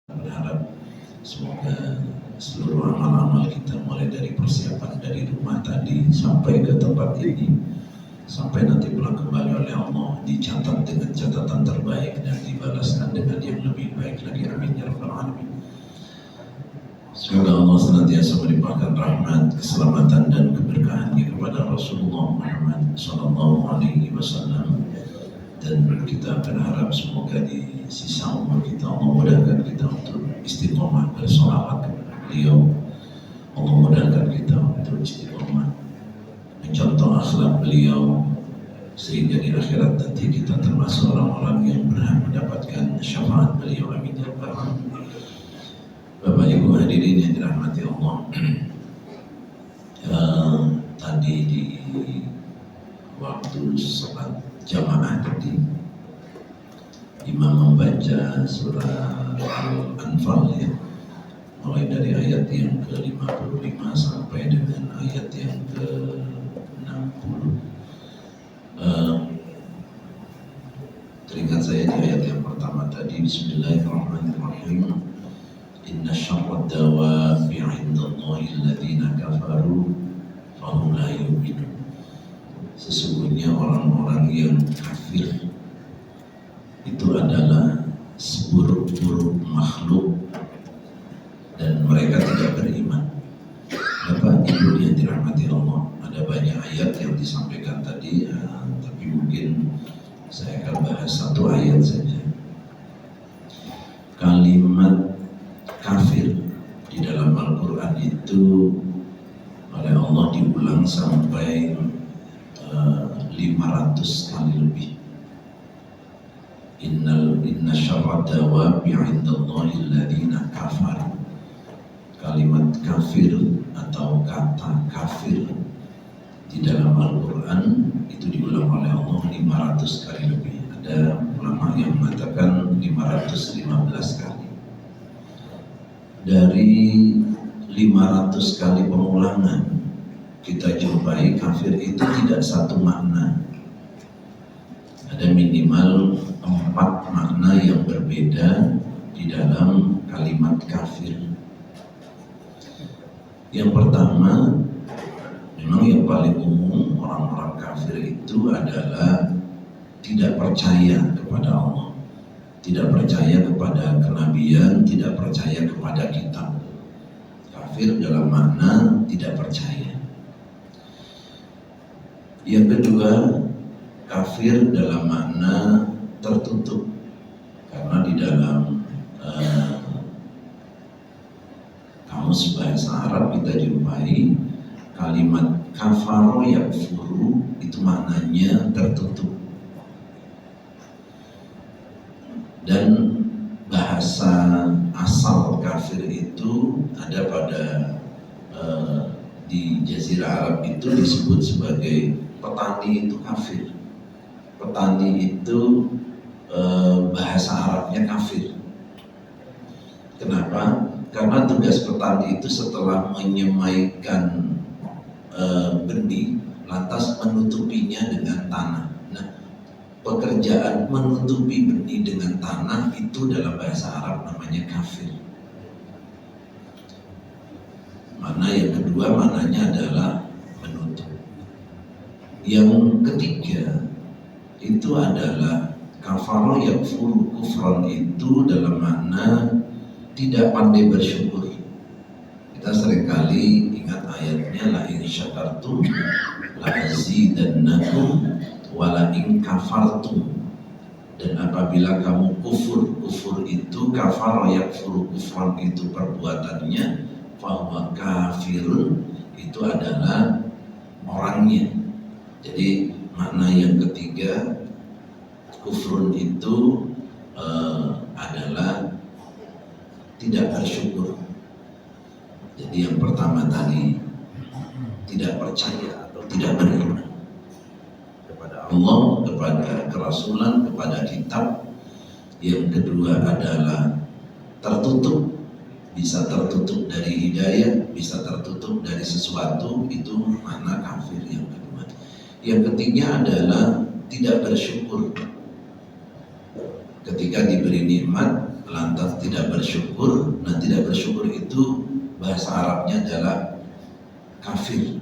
Berharap semoga seluruh amal-amal kita mulai dari persiapan dari rumah tadi sampai ke tempat ini, sampai nanti pulang kembali oleh Allah dicatat dengan catatan terbaik dan dibalaskan dengan yang lebih baik lagi. Amin ya rabbal alamin. Semoga Allah senantiasa melimpahkan rahmat, keselamatan dan keberkahannya kepada Rasulullah Muhammad Sallallahu Alaihi Wasallam, dan kita berharap semoga di sisa umur kita Allah mudahkan kita untuk istiqomah bersolawat kepada beliau. Allah mudahkan kita untuk istiqomah mencontoh akhlak beliau, sehingga di akhirat nanti kita termasuk orang-orang yang berhak mendapatkan syafaat beliau. Amin ya rabbal alamin. Bapak Ibu hadirin yang dirahmati Allah, tadi di waktu sholat jamaah tadi Imam membaca surah Al-Anfal ya, mulai dari ayat yang ke-55 sampai dengan ayat yang ke-60. Teringat saya di ayat yang pertama tadi, Bismillahirrahmanirrahim. Inna syarrad dawabi 'indallahi alladziina kafaru fahum la yu'minun. Sesungguhnya orang-orang yang kafir itu adalah seburuk-buruk makhluk dan mereka tidak beriman. Bapak Ibu yang dirahmati Allah, ada banyak ayat yang disampaikan tadi, tapi mungkin saya akan bahas satu ayat saja. Kalimat kafir di dalam Al-Quran itu oleh Allah diulang sampai 500 kali lebih. Inna syarrad dawabi 'indallahi alladziina kafaru. Kalimat kafir atau kata kafir di dalam Al-Quran itu diulang oleh Allah 500 kali lebih. Ada ulama yang mengatakan 515 kali. Dari 500 kali pengulangan kita jumpai kafir itu tidak satu makna. Ada minimal 4 makna yang berbeda di dalam kalimat kafir. Yang pertama, memang yang paling umum orang-orang kafir itu adalah tidak percaya kepada Allah, tidak percaya kepada kenabian, tidak percaya kepada kitab. Kafir dalam makna tidak percaya. Yang kedua, kafir dalam makna tertutup, karena di dalam kamus bahasa Arab kita jumpai kalimat kafaro yakfuru itu maknanya tertutup. Dan bahasa asal kafir itu ada pada di Jazirah Arab itu disebut sebagai petani itu kafir. Petani itu bahasa Arabnya kafir. Kenapa? Karena tugas petani itu setelah menyemaikan benih, lantas menutupinya dengan tanah. Nah, pekerjaan menutupi benih dengan tanah itu dalam bahasa Arab namanya kafir. Makna yang kedua maknanya adalah menutup. Yang ketiga itu adalah kafaro yakfuru. Kufran itu dalam makna tidak pandai bersyukur. Kita seringkali ingat ayatnya, la in syakartum la azidannakum wa la in kafartum. Dan apabila kamu kufur, kufur itu kafar yakfuru, kufran itu perbuatannya, fahuwa kafirun itu adalah orangnya. Jadi makna yang ketiga, kufrun itu adalah tidak bersyukur. Jadi yang pertama tadi tidak percaya atau tidak beriman kepada Allah, kepada kerasulan, kepada kitab. Yang kedua adalah tertutup, bisa tertutup dari hidayah, bisa tertutup dari sesuatu, itu makna kafir yang kedua. Yang ketiga adalah tidak bersyukur. Ketika diberi nikmat lantas tidak bersyukur. Nah, tidak bersyukur itu bahasa Arabnya adalah kafir.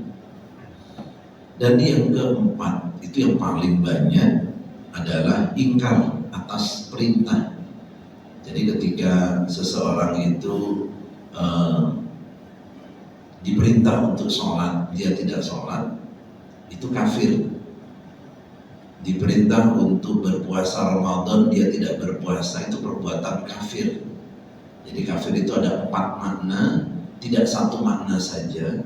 Dan yang keempat, itu yang paling banyak, adalah ingkar atas perintah. Jadi ketika seseorang itu diperintah untuk sholat, dia tidak sholat, itu kafir. Diperintah untuk berpuasa Ramadan, dia tidak berpuasa, itu perbuatan kafir. Jadi kafir itu ada 4 makna, tidak satu makna saja.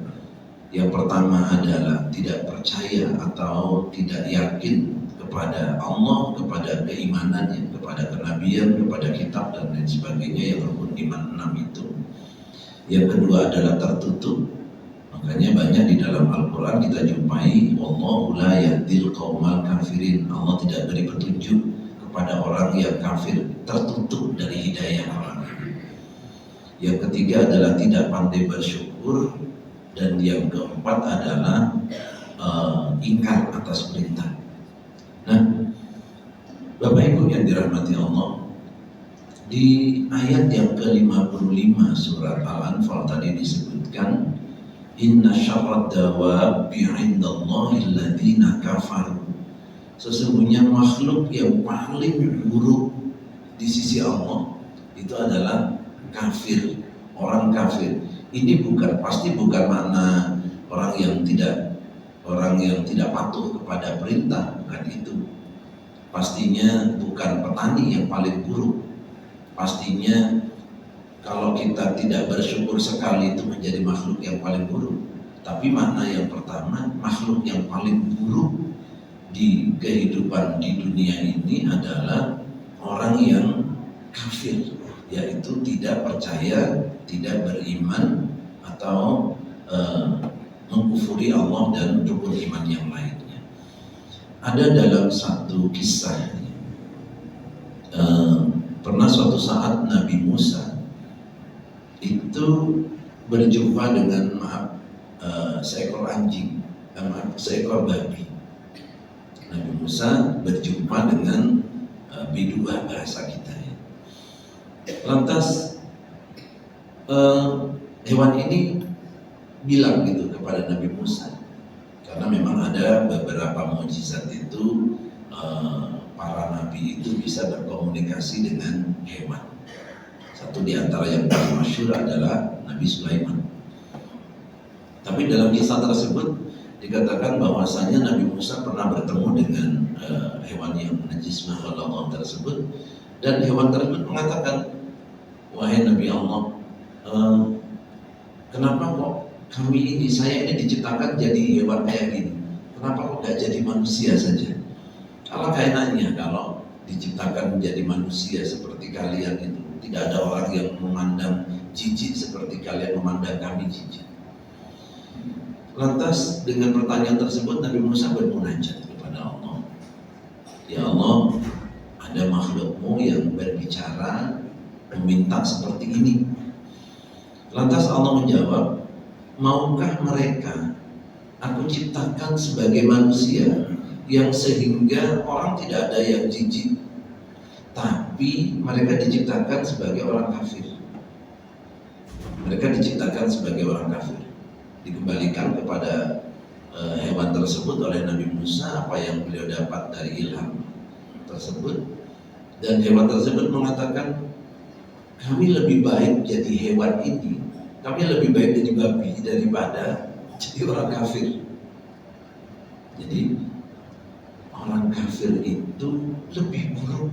Yang pertama adalah tidak percaya atau tidak yakin kepada Allah, kepada keimanannya, kepada kenabian, kepada kitab dan lain sebagainya, yang rukun iman 6 itu. Yang kedua adalah tertutup. Makanya banyak di dalam Al-Quran kita jumpai wallahu la yahdil qaumal kafirin. Allah tidak beri petunjuk kepada orang yang kafir, tertutup dari hidayah orang. Yang ketiga adalah tidak pandai bersyukur. Dan yang keempat adalah ingkar atas perintah. Nah, Bapak Ibu yang dirahmati Allah, di ayat yang ke-55 surat Al-Anfal tadi disebutkan inna syarrad dawabi 'indallahi alladziina kafaru. Sesungguhnya makhluk yang paling buruk di sisi Allah itu adalah kafir, orang kafir. Ini pasti bukan makna orang yang tidak patuh kepada perintah, bukan itu. Pastinya bukan petani yang paling buruk. Pastinya kalau kita tidak bersyukur sekali itu menjadi makhluk yang paling buruk. Tapi makna yang pertama, makhluk yang paling buruk di kehidupan di dunia ini adalah orang yang kafir, yaitu tidak percaya, tidak beriman, atau mengkufuri Allah dan rukun iman yang lainnya. Ada dalam satu kisah, pernah suatu saat Nabi Musa itu berjumpa dengan seekor anjing, seekor babi. Nabi Musa berjumpa dengan biduah bahasa kita ya. Lantas hewan ini bilang gitu kepada Nabi Musa, karena memang ada beberapa mukjizat itu, para nabi itu bisa berkomunikasi dengan hewan. Satu di antara yang paling masyhur adalah Nabi Sulaiman. Tapi dalam kisah tersebut dikatakan bahwasanya Nabi Musa pernah bertemu dengan hewan yang najis makhluk tersebut, dan hewan tersebut mengatakan, wahai Nabi Allah, kenapa kok saya ini diciptakan jadi hewan kayak gini? Kenapa kok gak jadi manusia saja? Alangkah enaknya kalau diciptakan menjadi manusia seperti kalian itu. Tidak ada orang yang memandang jijik seperti kalian memandang kami jijik. Lantas dengan pertanyaan tersebut Nabi Musa bermunajat kepada Allah. Ya Allah, ada makhlukmu yang berbicara, meminta seperti ini. Lantas Allah menjawab, maukah mereka aku ciptakan sebagai manusia yang sehingga orang tidak ada yang jijik, tapi mereka diciptakan sebagai orang kafir. Mereka diciptakan sebagai orang kafir. Dikembalikan kepada hewan tersebut oleh Nabi Musa apa yang beliau dapat dari ilham tersebut, dan hewan tersebut mengatakan, kami lebih baik jadi hewan ini, kami lebih baik jadi babi daripada jadi orang kafir. Jadi orang kafir itu lebih buruk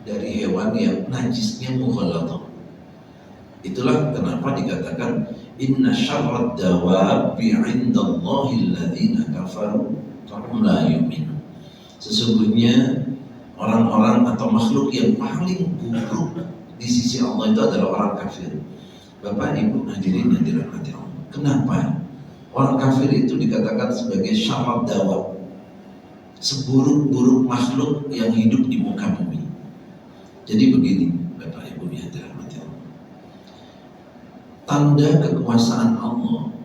dari hewan yang najisnya mughallathah. Itulah kenapa dikatakan inna syarrad dawabi 'indallahi alladziina kafaru fahum la yu'minun. Sesungguhnya orang-orang atau makhluk yang paling buruk di sisi Allah itu adalah orang kafir. Bapak Ibu hadirin yang dirahmati Allah, kenapa orang kafir itu dikatakan sebagai syarrad dawab, seburuk-buruk makhluk yang hidup di muka bumi? Jadi begini Bapak Ibu yang dirahmati Allah, tanda kekuasaan Allah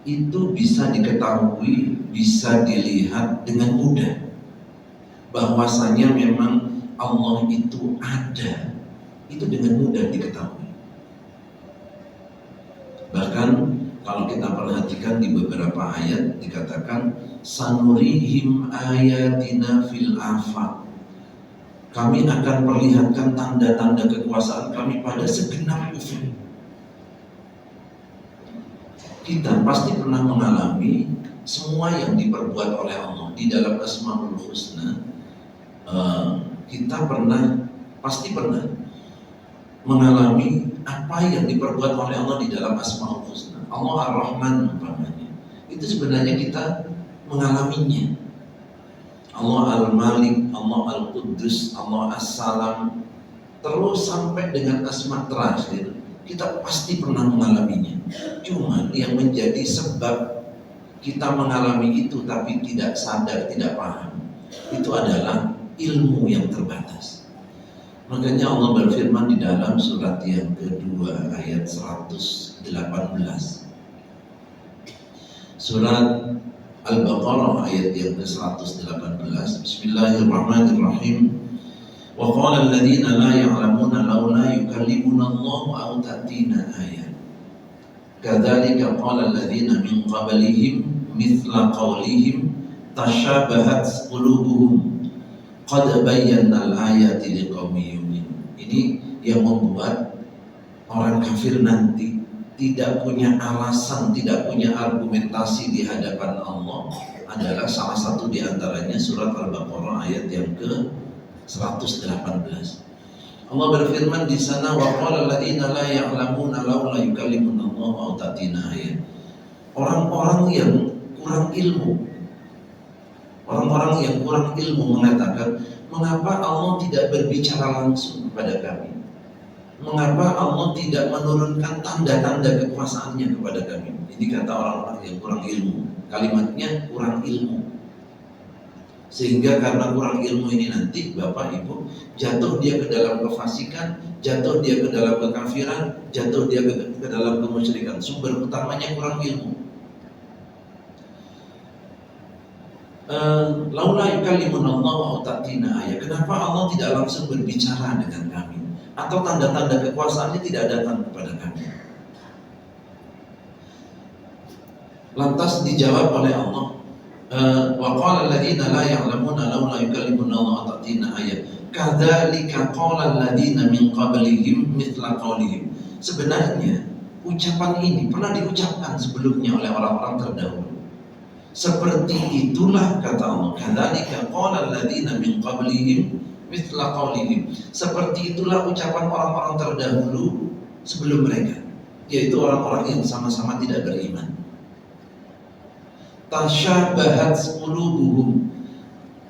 itu bisa diketahui, bisa dilihat dengan mudah, bahwasanya memang Allah itu ada itu dengan mudah diketahui. Bahkan kalau kita perhatikan di beberapa ayat dikatakan sanurihim ayatina fil afaq. Kami akan perlihatkan tanda-tanda kekuasaan kami pada segenap ufuk. Kita pasti pernah mengalami semua yang diperbuat oleh Allah di dalam Asmaul Husna. Kita pasti pernah mengalami apa yang diperbuat oleh Allah di dalam Asmaul Husna. Allah Ar-Rahman umpamanya, itu sebenarnya kita mengalaminya. Allah Al-Malik, Allah Al-Quddus, Allah As-Salam, terus sampai dengan asma terakhir, kita pasti pernah mengalaminya. Cuma yang menjadi sebab kita mengalami itu tapi tidak sadar, tidak paham, itu adalah ilmu yang terbatas. Makanya Allah berfirman di dalam surat yang kedua ayat 118, surat Al-Baqarah ayat yang ke-118. Bismillahirrahmanirrahim. Wa qala alladziina laa ya'lamuuna laulaa yukallimuna Allahu aw ta'tiina ayah. Kadzalika qala alladziina min qablihim mithla qawlihim tashabahat qulubuhum qad bayyana al-ayati liqaumin yu'minun. Ini yang membuat orang kafir nanti tidak punya alasan, tidak punya argumentasi di hadapan Allah adalah salah satu di antaranya surat Al-Baqarah ayat yang ke-118. Allah berfirman di sana, wa qala alladziina laa ya'lamuuna laulaa yukallimuna Allahu aw ta'tiina ayah. Orang-orang yang kurang ilmu, orang-orang yang kurang ilmu mengatakan, mengapa Allah tidak berbicara langsung kepada kami? Mengapa Allah tidak menurunkan tanda-tanda kekuasaannya kepada kami? Ini kata orang-orang yang kurang ilmu. Kalimatnya kurang ilmu. Sehingga karena kurang ilmu ini nanti Bapak Ibu jatuh dia ke dalam kefasikan, jatuh dia ke dalam kekafiran, jatuh dia ke dalam kemusyrikan. Sumber utamanya kurang ilmu. Laula yukallimuna Allahu aw ta'tina ayah. Kenapa Allah tidak langsung berbicara dengan kami? Atau tanda-tanda kekuasaannya tidak datang kepada kami? Lantas dijawab oleh Allah, wa qala alladziina laa ya'lamuuna laulaa yukallimuna Allahu aw ta'tiina ayah. Kadzalika qala alladziina min qablihim mithla qaulihim. Sebenarnya ucapan ini pernah diucapkan sebelumnya oleh orang-orang terdahulu. Seperti itulah kata Allah, kadzalika qala alladziina min qablihim mithla qaulihim. Seperti itulah ucapan orang-orang terdahulu sebelum mereka, yaitu orang-orang yang sama-sama tidak beriman. Tasyabahat qulubuhum.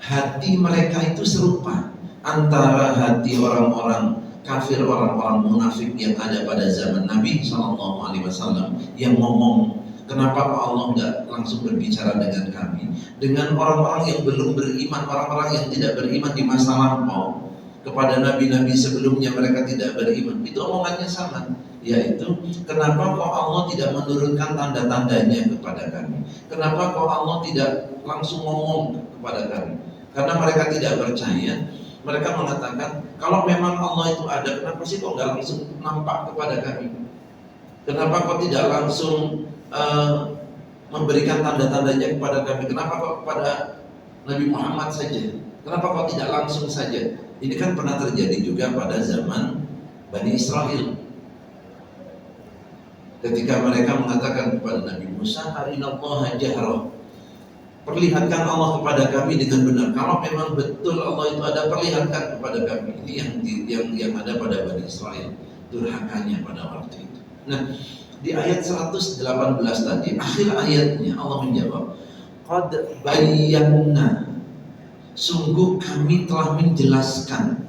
Hati mereka itu serupa antara hati orang-orang kafir, orang-orang munafik yang ada pada zaman Nabi SAW yang ngomong, kenapa Allah tidak langsung berbicara dengan kami? Dengan orang-orang yang belum beriman, orang-orang yang tidak beriman di masa lampau kepada nabi-nabi sebelumnya, mereka tidak beriman. Itu omongannya sama, yaitu kenapa kok Allah tidak menurunkan tanda-tandanya kepada kami? Kenapa kok Allah tidak langsung ngomong kepada kami? Karena mereka tidak percaya. Mereka mengatakan, kalau memang Allah itu ada, kenapa sih kok nggak langsung nampak kepada kami? Kenapa kok tidak langsung memberikan tanda-tandanya kepada kami? Kenapa kok kepada Nabi Muhammad saja? Kenapa kok tidak langsung saja? Ini kan pernah terjadi juga pada zaman Bani Israel. Ketika mereka mengatakan kepada Nabi Musa, arinallaha jahra, perlihatkan Allah kepada kami dengan benar. Kalau memang betul Allah itu ada, perlihatkan kepada kami. Ini yang ada pada Bani Israel, durhakanya pada waktu itu. Nah, di ayat 118 tadi, akhir ayatnya Allah menjawab, qad bayyana, sungguh kami telah menjelaskan.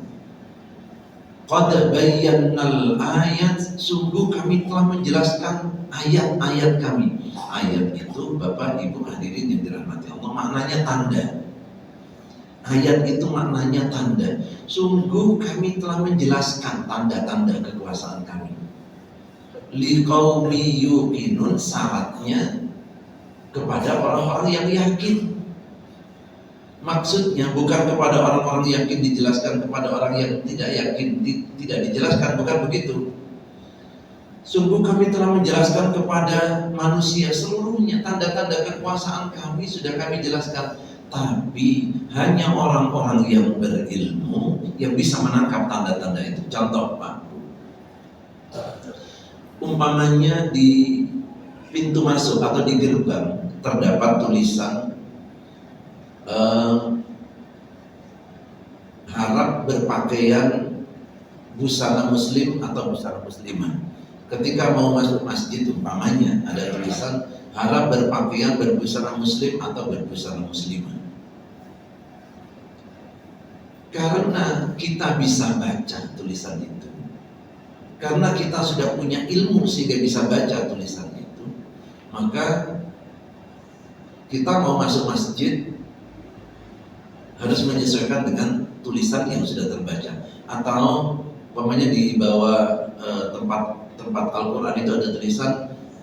Qad bayyannal ayat, sungguh kami telah menjelaskan ayat-ayat kami. Ayat itu Bapak Ibu hadirin yang dirahmati Allah, maknanya tanda. Ayat itu maknanya tanda. Sungguh kami telah menjelaskan tanda-tanda kekuasaan kami. Liqaumi yuqinun, syaratnya kepada orang-orang yang yakin. Maksudnya bukan kepada orang-orang yakin dijelaskan, kepada orang yang tidak yakin tidak dijelaskan, bukan begitu. Sungguh kami telah menjelaskan kepada manusia seluruhnya, tanda-tanda kekuasaan kami sudah kami jelaskan. Tapi hanya orang-orang yang berilmu yang bisa menangkap tanda-tanda itu. Contoh Pak, umpamanya di pintu masuk atau di gerbang terdapat tulisan harap berpakaian busana muslim atau busana muslimah. Ketika mau masuk masjid umpamanya ada tulisan harap berpakaian berbusana muslim atau berbusana muslimah. Karena kita bisa baca tulisan itu, karena kita sudah punya ilmu sehingga bisa baca tulisan itu, maka kita mau masuk masjid harus menyesuaikan dengan tulisan yang sudah terbaca. Atau umpamanya di bawah tempat Al-Quran itu ada tulisan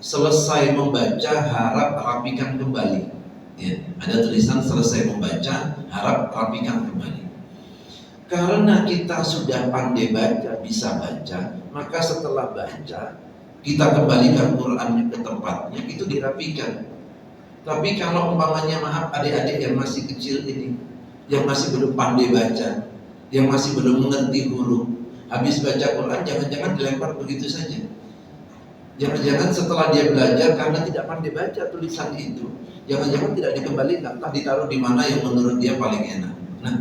selesai membaca harap rapikan kembali ya, ada tulisan selesai membaca harap rapikan kembali. Karena kita sudah pandai baca, bisa baca, maka setelah baca kita kembalikan Qurannya ke tempatnya, itu dirapikan. Tapi kalau umpamanya maaf adik-adik yang masih kecil ini, yang masih belum pandai baca, yang masih belum mengerti huruf, habis baca Quran jangan-jangan dilempar begitu saja. Jangan-jangan setelah dia belajar karena tidak pandai baca tulisan itu, jangan-jangan tidak dikembalikan, entah ditaruh di mana yang menurut dia paling enak. Nah,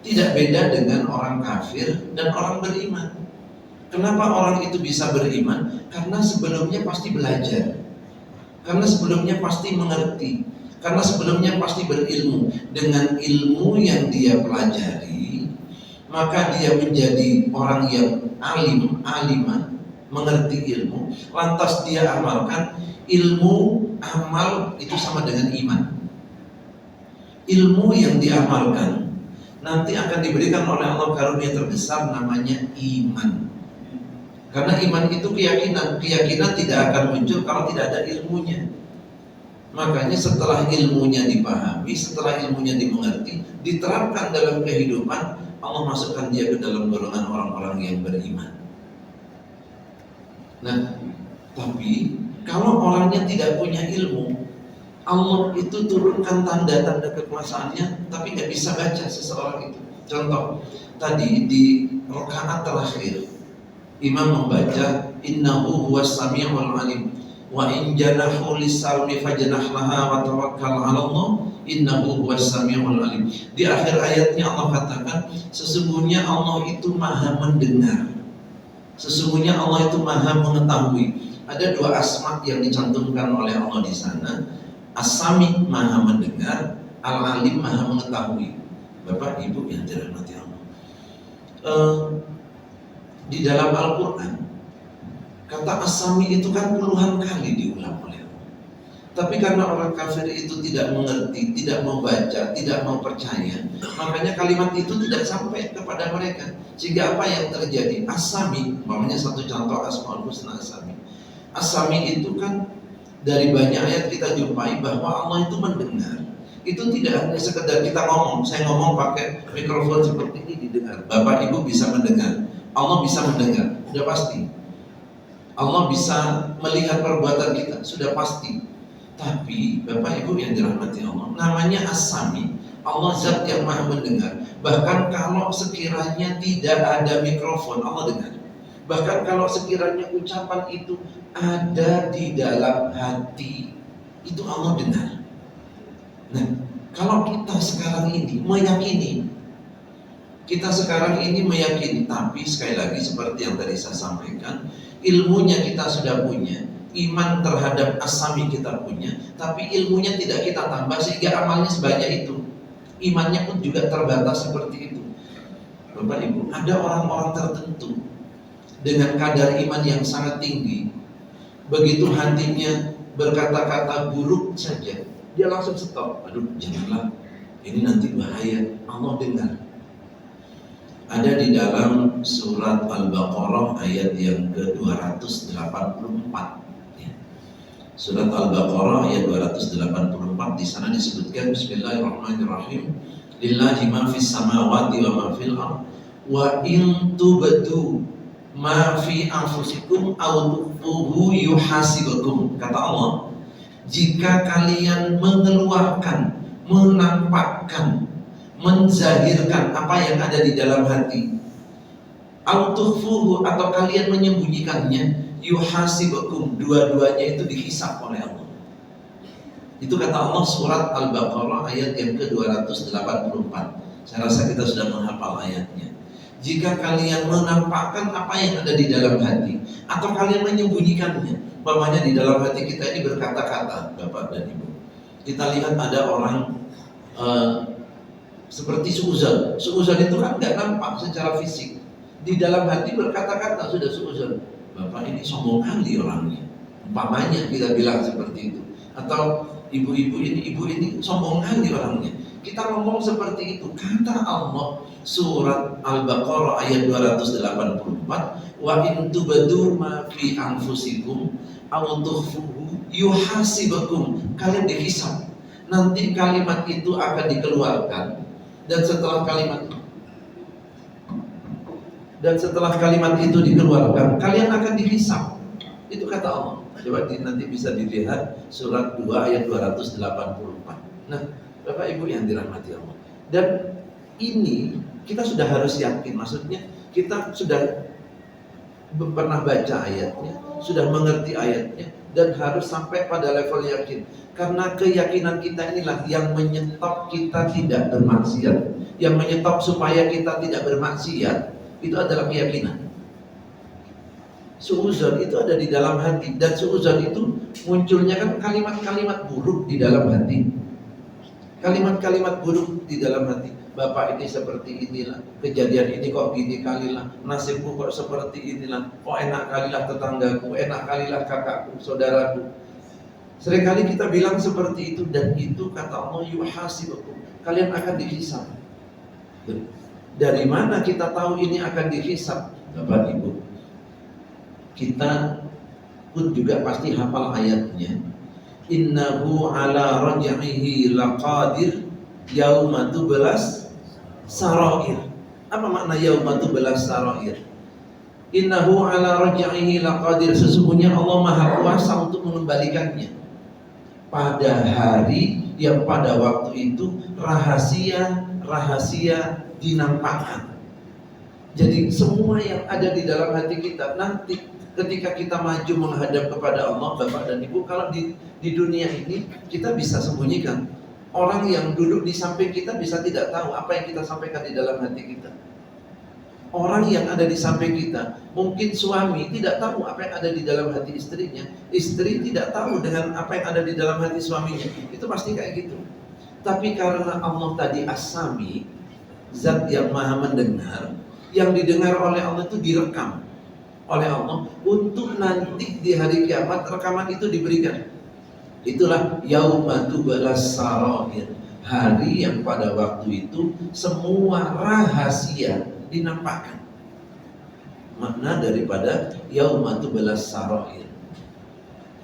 tidak beda dengan orang kafir dan orang beriman. Kenapa orang itu bisa beriman? Karena sebelumnya pasti belajar, karena sebelumnya pasti mengerti, karena sebelumnya pasti berilmu. Dengan ilmu yang dia pelajari, maka dia menjadi orang yang alimah, mengerti ilmu, lantas dia amalkan. Ilmu, amal itu sama dengan iman. Ilmu yang diamalkan nanti akan diberikan oleh Allah karunia terbesar namanya iman. Karena iman itu keyakinan tidak akan muncul kalau tidak ada ilmunya. Makanya setelah ilmunya dipahami, setelah ilmunya dimengerti, diterapkan dalam kehidupan, Allah masukkan dia ke dalam golongan orang-orang yang beriman. Nah, tapi kalau orangnya tidak punya ilmu, Allah itu turunkan tanda-tanda kekuasaannya, tapi nggak bisa baca seseorang itu. Contoh, tadi di rakaat terakhir, imam membaca innahu huwas samiul alim wa in janahu lis-salmi fajnah laha wa tawakkal 'ala Allah innahu huwas samiul alim. Di akhir ayatnya Allah katakan, sesungguhnya Allah itu maha mendengar, sesungguhnya Allah itu maha mengetahui. Ada dua asma yang dicantumkan oleh Allah di sana. As-Sami maha mendengar, Al-Alim maha mengetahui. Bapak Ibu yang dirahmati Allah, di dalam Al-Quran kata As-Sami itu kan puluhan kali diulang oleh Allah. Tapi karena orang kafir itu tidak mengerti, tidak membaca, tidak mau percaya, makanya kalimat itu tidak sampai kepada mereka. Sehingga apa yang terjadi? As-Sami, namanya satu contoh Asmaul Husna As-Sami. As-Sami itu kan dari banyak ayat kita jumpai bahwa Allah itu mendengar. Itu tidak hanya sekedar kita ngomong, saya ngomong pakai mikrofon seperti ini didengar. Bapak Ibu bisa mendengar, Allah bisa mendengar, sudah pasti. Allah bisa melihat perbuatan kita, sudah pasti. Tapi Bapak Ibu yang dirahmati Allah, namanya As-Sami, Allah zat yang maha mendengar. Bahkan kalau sekiranya tidak ada mikrofon, Allah dengar. Bahkan kalau sekiranya ucapan itu ada di dalam hati, itu Allah dengar. Nah, kalau kita sekarang ini meyakini, tapi sekali lagi seperti yang tadi saya sampaikan, ilmunya kita sudah punya, iman terhadap As-Sami kita punya, tapi ilmunya tidak kita tambah sehingga amalnya sebanyak itu, imannya pun juga terbatas seperti itu. Bapak Ibu, ada orang-orang tertentu dengan kadar iman yang sangat tinggi, begitu hatinya berkata-kata buruk saja, dia langsung stop. Aduh, janganlah, ini nanti bahaya. Allah dengar. Ada di dalam surat Al-Baqarah ayat yang ke-284 ya. Surat Al-Baqarah ayat 284, di sana disebutkan Bismillahirrahmanirrahim, Lillahi ma fis samawati wa ma fil ardh wa in tubdu ma fi anfusikum aw tukhfuhu yuhasibukum. Kata Allah, jika kalian mengeluarkan, menampakkan, menzahirkan apa yang ada di dalam hati, aw tukhfuhu, atau kalian menyembunyikannya, yuhasibukum, dua-duanya itu dihisab oleh Allah. Itu kata Allah surat Al-Baqarah ayat yang ke-284. Saya rasa kita sudah menghafal ayatnya. Jika kalian menampakkan apa yang ada di dalam hati, atau kalian menyembunyikannya, umpamanya di dalam hati kita ini berkata-kata, Bapak dan Ibu, kita lihat ada orang seperti suuzon. Suuzon itu kan nggak nampak secara fisik, di dalam hati berkata-kata sudah suuzon. Bapak ini sombong kali orangnya, umpamanya kita bilang seperti itu. Atau ibu ini sombong kali orangnya. Kita ngomong seperti itu. Kata Allah surat Al-Baqarah ayat 284, wa in tubdu ma fi anfusikum aw tukhfuhu yuhasibukum. Kalian dihisab. Nanti kalimat itu akan dikeluarkan, dan setelah kalimat itu dikeluarkan, kalian akan dihisab. Itu kata Allah. Coba nanti bisa dilihat surat 2 ayat 284. Nah, Bapak Ibu yang dirahmati Allah, dan ini kita sudah harus yakin, maksudnya kita sudah pernah baca ayatnya, sudah mengerti ayatnya, dan harus sampai pada level yakin. Karena keyakinan kita inilah yang menyetop kita tidak bermaksiat, yang menyetop supaya kita tidak bermaksiat, itu adalah keyakinan. Suuzon itu ada di dalam hati, dan suuzon itu munculnya kan kalimat-kalimat buruk di dalam hati. Kalimat-kalimat buruk di dalam hati. Bapak ini seperti inilah, kejadian ini kok gini kalilah, nasibku kok seperti inilah, kok enak kalilah tetanggaku, enak kalilah kakakku, saudaraku. Seringkali kita bilang seperti itu, dan itu kata Allah yuhasibukum, kalian akan dihisab. Dari mana kita tahu ini akan dihisab, Bapak Ibu? Kita pun juga pasti hafal ayatnya. Innahu ala raj'ihi laqadir yauma tublas sarair. Apa makna yauma tublas sarair? Innahu ala raj'ihi laqadir, sesungguhnya Allah Maha Kuasa untuk mengembalikannya pada hari yang pada waktu itu rahasia dinampakkan. Jadi semua yang ada di dalam hati kita nanti ketika kita maju menghadap kepada Allah, Bapak dan Ibu, kalau di dunia ini kita bisa sembunyikan. Orang yang duduk di samping kita bisa tidak tahu apa yang kita sampaikan di dalam hati kita. Orang yang ada di samping kita, mungkin suami tidak tahu apa yang ada di dalam hati istrinya, istri tidak tahu dengan apa yang ada di dalam hati suaminya. Itu pasti kayak gitu. Tapi karena Allah tadi As-Sami, Zat yang Maha mendengar, yang didengar oleh Allah itu direkam oleh Allah untuk nanti di hari kiamat rekaman itu diberikan. Itulah yauma tublas sarair, hari yang pada waktu itu semua rahasia dinampakkan. Makna daripada yauma tublas sarair,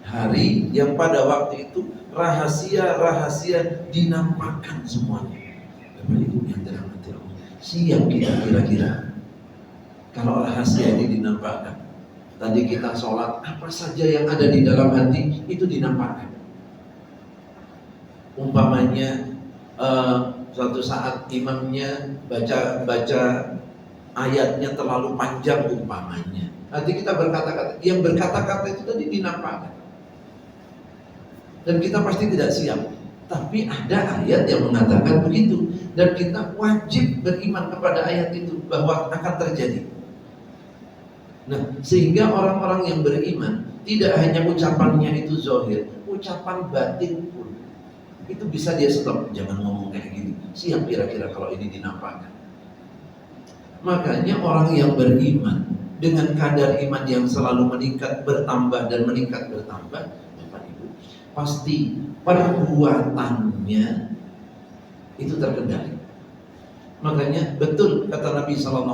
hari yang pada waktu itu rahasia dinampakkan semuanya. Bapak Ibu yang dirahmati Allah, siap kita kira-kira kalau rahasia ini dinampakkan? Tadi kita sholat, apa saja yang ada di dalam hati itu dinampakkan. Umpamanya suatu saat imamnya baca ayatnya terlalu panjang umpamanya, nanti kita berkata-kata, yang berkata-kata itu tadi dinampakkan, dan kita pasti tidak siap. Tapi ada ayat yang mengatakan begitu, dan kita wajib beriman kepada ayat itu bahwa akan terjadi. Nah, sehingga orang-orang yang beriman tidak hanya ucapannya itu zahir, ucapan batin pun itu bisa dia stop. Jangan ngomong kayak gini, siap kira-kira kalau ini dinampakkan. Makanya orang yang beriman dengan kadar iman yang selalu meningkat, bertambah dan meningkat bertambah, Bapak Ibu, pasti perbuatannya itu terkendali. Makanya betul kata Nabi SAW,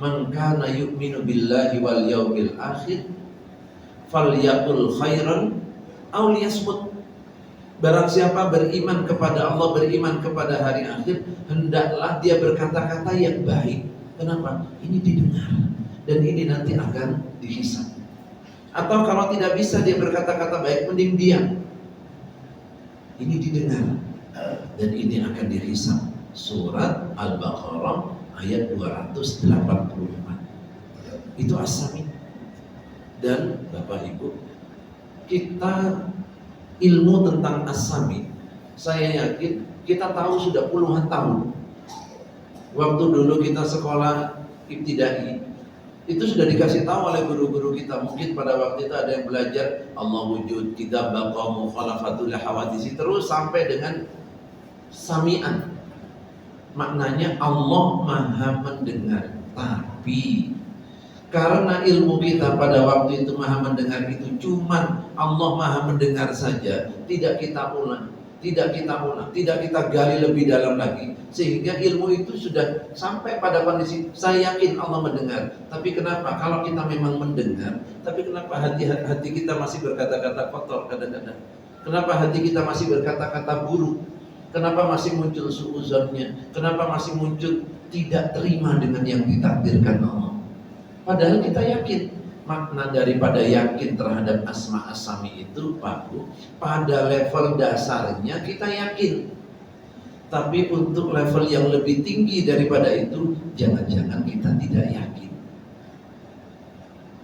man kana yu'minu billahi wal yaumil akhir falyaqul khairan aw liyasmut. Barang siapa beriman kepada Allah, beriman kepada hari akhir, hendaklah dia berkata-kata yang baik. Kenapa? Ini didengar dan ini nanti akan dihisab. Atau kalau tidak bisa dia berkata-kata baik, mending diam. Ini didengar dan ini akan dihisab. Surat Al-Baqarah ayat 284. Itu As-Sami. Dan Bapak Ibu, kita ilmu tentang As-Sami, saya yakin kita tahu sudah puluhan tahun. Waktu dulu kita sekolah ibtidai, itu sudah dikasih tahu oleh guru-guru kita. Mungkin pada waktu itu ada yang belajar Allah wujud, kitab baqa mukhalafatul hawadisi, terus sampai dengan sami'an. Maknanya Allah Maha mendengar. Tapi karena ilmu kita pada waktu itu Maha mendengar itu cuman Allah Maha mendengar saja, tidak kita ulang, tidak kita gali lebih dalam lagi, sehingga ilmu itu sudah sampai pada kondisi saya yakin Allah mendengar. Tapi kenapa kalau kita memang mendengar, tapi kenapa hati kita masih berkata-kata kotor kadang-kadang? Kenapa hati kita masih berkata-kata buruk? Kenapa masih muncul suuzonnya? Kenapa masih muncul tidak terima dengan yang ditakdirkan Allah? Padahal kita yakin. Makna daripada yakin terhadap asma as-sami itu Pak Bu, pada level dasarnya kita yakin. Tapi untuk level yang lebih tinggi daripada itu, jangan-jangan kita tidak yakin.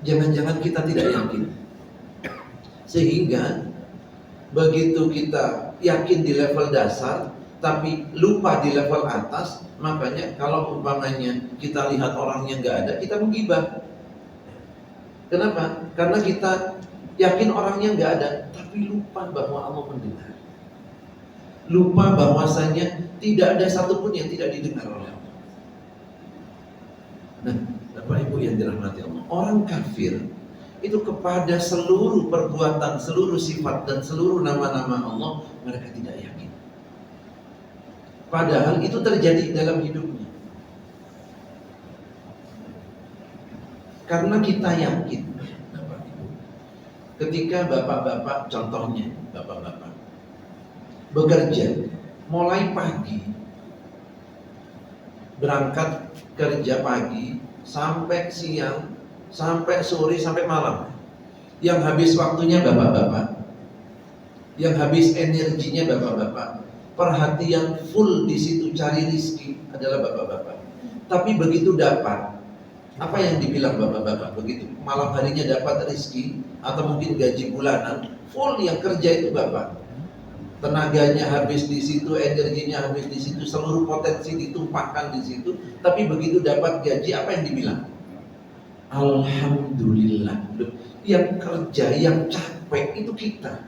Jangan-jangan kita tidak yakin. Sehingga begitu kita yakin di level dasar tapi lupa di level atas, makanya kalau umpamanya kita lihat orangnya nggak ada, kita menggibah. Kenapa? Karena kita yakin orangnya nggak ada, tapi lupa bahwa Allah mendengar. Lupa bahwasanya tidak ada satupun yang tidak didengar oleh Allah. Nah, Bapak Ibu yang dirahmati Allah, orang kafir itu kepada seluruh perbuatan, seluruh sifat dan seluruh nama-nama Allah mereka tidak yakin. Padahal itu terjadi dalam hidupnya. Karena kita yakin, Bapak Ibu, ketika bapak-bapak, contohnya bapak-bapak bekerja mulai pagi, berangkat kerja pagi sampai siang, sampai sore, sampai malam. Yang habis waktunya bapak-bapak, yang habis energinya bapak-bapak, perhatian full di situ cari rizki adalah bapak-bapak. Tapi begitu dapat, apa yang dibilang bapak-bapak begitu? Malam harinya dapat rizki atau mungkin gaji bulanan, full yang kerja itu bapak. Tenaganya habis di situ, energinya habis di situ, seluruh potensi ditumpahkan di situ. Tapi begitu dapat gaji, apa yang dibilang? Alhamdulillah. Yang kerja, yang capek itu kita.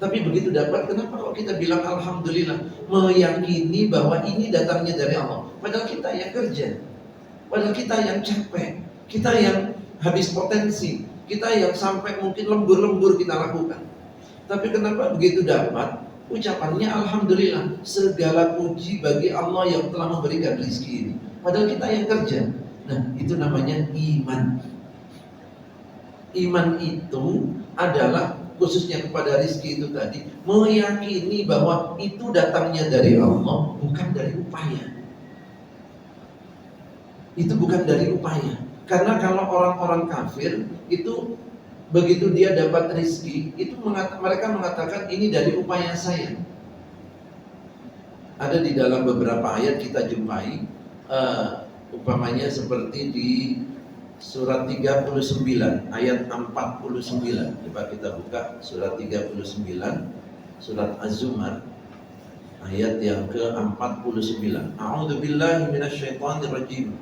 Tapi begitu dapat, kenapa kok kita bilang Alhamdulillah? Meyakini bahwa ini datangnya dari Allah. Padahal kita yang kerja, padahal kita yang capek, kita yang habis potensi, kita yang sampai mungkin lembur-lembur kita lakukan. Tapi kenapa begitu dapat, ucapannya Alhamdulillah, segala puji bagi Allah yang telah memberikan rezeki ini. Padahal kita yang kerja. Nah, itu namanya iman. Iman itu adalah khususnya kepada rizki itu tadi, meyakini bahwa itu datangnya dari Allah, bukan dari upaya. Itu bukan dari upaya. Karena kalau orang-orang kafir itu begitu dia dapat rizki, itu mereka mengatakan ini dari upaya saya. Ada di dalam beberapa ayat kita jumpai, umpamanya seperti di Surat 39 ayat 49. Coba kita buka surat 39, surat Az-Zumar ayat yang ke-49. A'udzu billahi minasyaitonir rajim.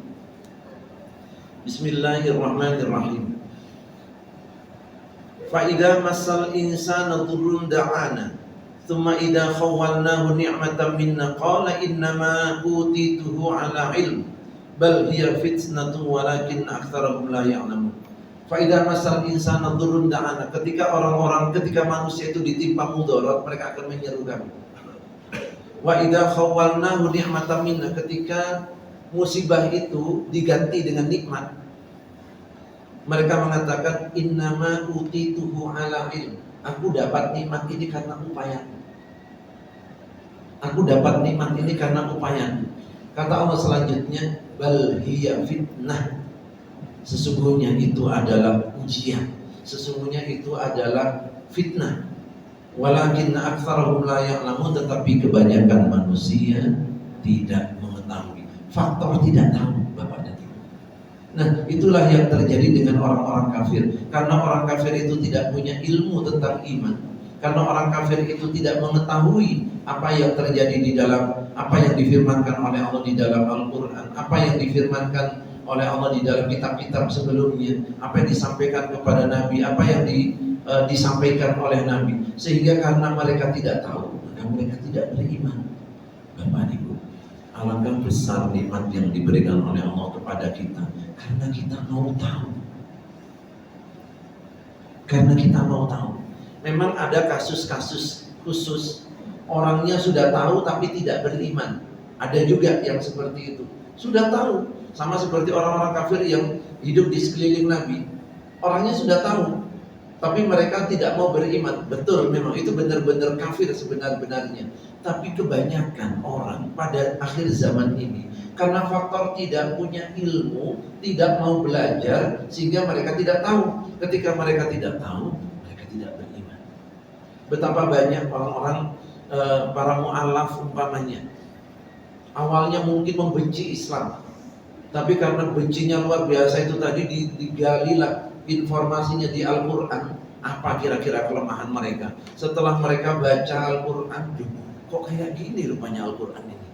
Bismillahirrahmanirrahim. Fa idza massal insana dhurrun da'ana thumma idza khawwalnahu ni'matan minna qala innama utituhu ala ilm bal hiya fitnatun walakin aktsarahum la ya'lamun. Fa idza masal insana dhurrun da'ana, ketika manusia itu ditimpa mudarat, mereka akan menyeru kami. Wa idza khawwalnahu ni'matan minna, ketika musibah itu diganti dengan nikmat, mereka mengatakan innama utituhu ala ilm, aku dapat nikmat ini karena upaya. Aku dapat nikmat ini karena upayaku. Kata Allah selanjutnya, bal hiya fitnah. Sesungguhnya itu adalah ujian. Sesungguhnya itu adalah fitnah. Walakinna aktsarahum la ya'lamun, tetapi kebanyakan manusia tidak mengetahui. Faktor tidak tahu, Bapak dan Ibu. Nah, itulah yang terjadi dengan orang-orang kafir. Karena orang kafir itu tidak punya ilmu tentang iman. Karena orang kafir itu tidak mengetahui apa yang terjadi di dalam, apa yang difirmankan oleh Allah di dalam Al-Quran, apa yang difirmankan oleh Allah di dalam kitab-kitab sebelumnya, apa yang disampaikan kepada Nabi, apa yang disampaikan oleh Nabi. Sehingga karena mereka tidak tahu, maka mereka tidak beriman. Bapak Ibu, alangkah besar nikmat yang diberikan oleh Allah kepada kita, karena kita mau tahu. Karena kita mau tahu. Memang ada kasus-kasus khusus, orangnya sudah tahu tapi tidak beriman. Ada juga yang seperti itu. Sudah tahu, sama seperti orang-orang kafir yang hidup di sekeliling Nabi. Orangnya sudah tahu, tapi mereka tidak mau beriman. Betul, memang itu benar-benar kafir sebenar-benarnya. Tapi kebanyakan orang pada akhir zaman ini, karena faktor tidak punya ilmu, tidak mau belajar, sehingga mereka tidak tahu. Ketika mereka tidak tahu, mereka tidak beriman. Betapa banyak orang-orang para mu'alaf umpamanya, awalnya mungkin membenci Islam, tapi karena bencinya luar biasa itu tadi, digalilah informasinya di Al-Quran. Apa kira-kira kelemahan mereka? Setelah mereka baca Al-Quran, kok kayak gini rupanya Al-Quran ini.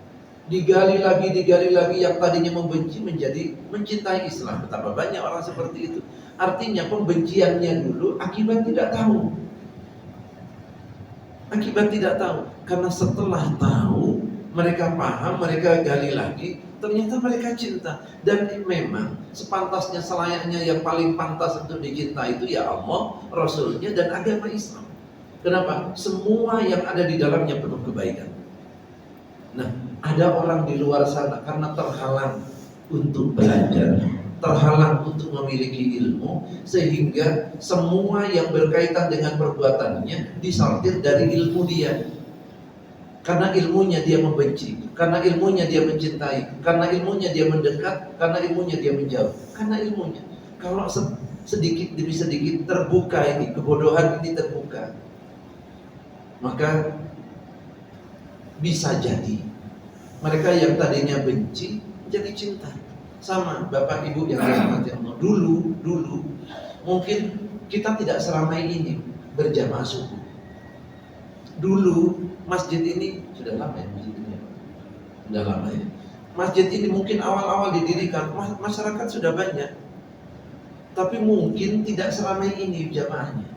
Digali lagi, yang tadinya membenci menjadi mencintai Islam. Betapa banyak orang seperti itu. Artinya pembenciannya dulu akibat tidak tahu. Akibat tidak tahu. Karena setelah tahu, mereka paham, mereka gali lagi, ternyata mereka cinta. Dan memang sepantasnya, selayaknya, yang paling pantas untuk dicinta itu ya Allah, Rasulnya, dan agama Islam. Kenapa? Semua yang ada di dalamnya penuh kebaikan. Nah, ada orang di luar sana karena terhalang untuk belajar, terhalang untuk memiliki ilmu, sehingga semua yang berkaitan dengan perbuatannya disortir dari ilmu dia. Karena ilmunya dia membenci, karena ilmunya dia mencintai, karena ilmunya dia mendekat, karena ilmunya dia menjauh. Karena ilmunya. Kalau sedikit demi sedikit terbuka ini, kebodohan ini terbuka, maka bisa jadi mereka yang tadinya benci jadi cinta. Sama Bapak Ibu yang dirahmati Allah, dulu mungkin kita tidak seramai ini berjamaah subuh. Dulu masjid ini sudah lama ya, masjid ini sudah lama ya. Masjid ini mungkin awal-awal didirikan, masyarakat sudah banyak, tapi mungkin tidak seramai ini jamaahnya.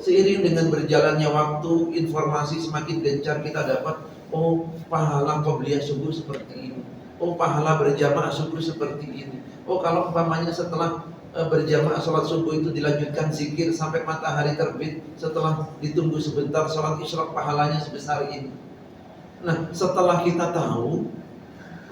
Seiring dengan berjalannya waktu, informasi semakin gencar kita dapat. Oh, pahala qobliyah subuh seperti ini. Oh, pahala berjamaah subuh seperti ini. Oh, kalau umpamanya setelah berjamaah sholat subuh itu dilanjutkan zikir sampai matahari terbit, setelah ditunggu sebentar sholat isyraq, pahalanya sebesar ini. Nah, setelah kita tahu,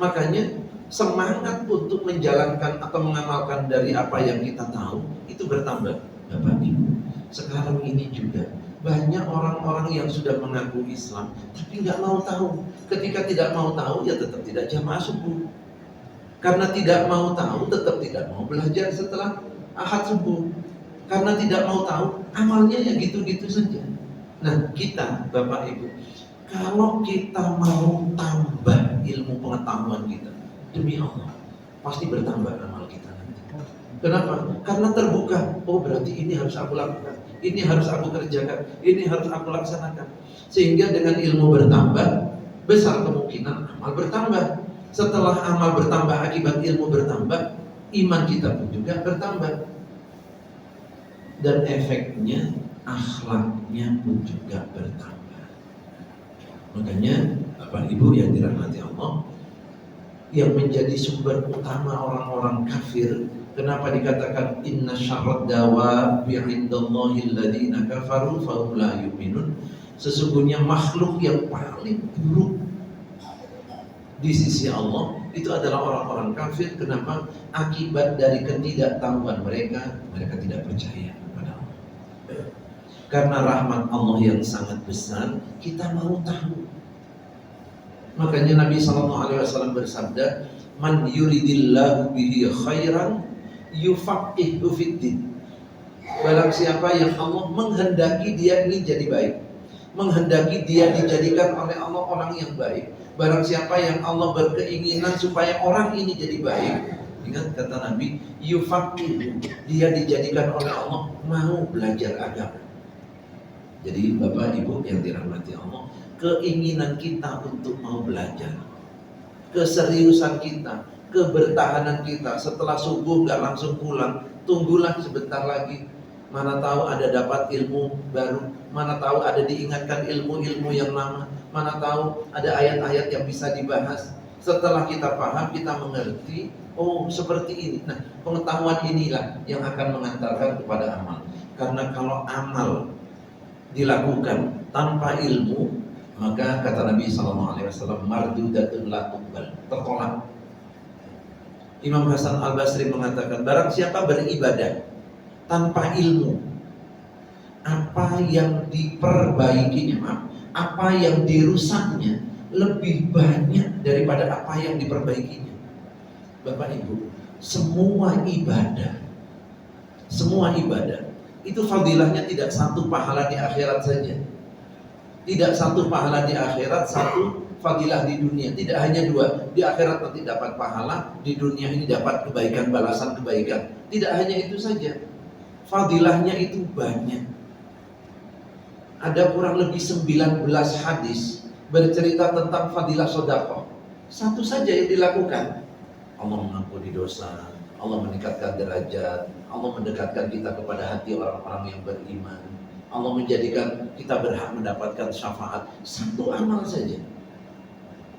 makanya semangat untuk menjalankan atau mengamalkan dari apa yang kita tahu itu bertambah. Bapak Ibu, sekarang ini juga banyak orang-orang yang sudah mengaku Islam tapi nggak mau tahu. Ketika tidak mau tahu, ya tetap tidak jamaah subuh. Karena tidak mau tahu, tetap tidak mau belajar setelah ahad subuh. Karena tidak mau tahu, amalnya ya gitu-gitu saja. Nah, kita Bapak Ibu, kalau kita mau tambah ilmu pengetahuan kita, demi Allah pasti bertambah amal kita nanti. Kenapa? Karena terbuka. Oh, berarti ini harus aku lakukan, ini harus aku kerjakan, ini harus aku laksanakan. Sehingga dengan ilmu bertambah, besar kemungkinan amal bertambah. Setelah amal bertambah akibat ilmu bertambah, iman kita pun juga bertambah. Dan efeknya, akhlaknya pun juga bertambah. Makanya Bapak Ibu yang dirahmati Allah, yang menjadi sumber utama orang-orang kafir, kenapa dikatakan inna syarrad dawabi 'indallahi alladziina kafaru fahum la yu'minun? Sesungguhnya makhluk yang paling buruk di sisi Allah itu adalah orang-orang kafir. Kenapa? Akibat dari ketidaktahuan mereka tidak percaya kepada Allah. Karena rahmat Allah yang sangat besar, kita mau tahu. Makanya Nabi SAW bersabda, "Man yuridillahu bihi khairan yufaqihu fiddin." Barang siapa yang Allah menghendaki dia ini jadi baik, menghendaki dia dijadikan oleh Allah orang yang baik, barang siapa yang Allah berkeinginan supaya orang ini jadi baik, ingat kata Nabi, yufaqihu, dia dijadikan oleh Allah mau belajar agama. Jadi Bapak Ibu yang dirahmati Allah, keinginan kita untuk mau belajar, keseriusan kita, kebertahanan kita, setelah subuh gak langsung pulang, tunggulah sebentar lagi. Mana tahu ada dapat ilmu baru, mana tahu ada diingatkan ilmu-ilmu yang lama, mana tahu ada ayat-ayat yang bisa dibahas. Setelah kita paham, kita mengerti, oh seperti ini. Nah, pengetahuan inilah yang akan mengantarkan kepada amal. Karena kalau amal dilakukan tanpa ilmu, maka kata Nabi SAW, mardudatun la tuqbal, tertolak. Imam Hasan Al-Basri mengatakan, barang siapa beribadah tanpa ilmu, apa yang diperbaikinya, apa yang dirusaknya lebih banyak daripada apa yang diperbaikinya. Bapak Ibu, semua ibadah itu fadilahnya tidak satu pahala di akhirat saja. Tidak satu pahala di akhirat, satu fadilah di dunia. Tidak hanya dua, di akhirat nanti dapat pahala, di dunia ini dapat kebaikan, balasan kebaikan. Tidak hanya itu saja, fadilahnya itu banyak. Ada kurang lebih 19 hadis bercerita tentang fadilah sedekah. Satu saja yang dilakukan, Allah mengampuni dosa, Allah meningkatkan derajat, Allah mendekatkan kita kepada hati orang-orang yang beriman, Allah menjadikan kita berhak mendapatkan syafaat. Satu amal saja.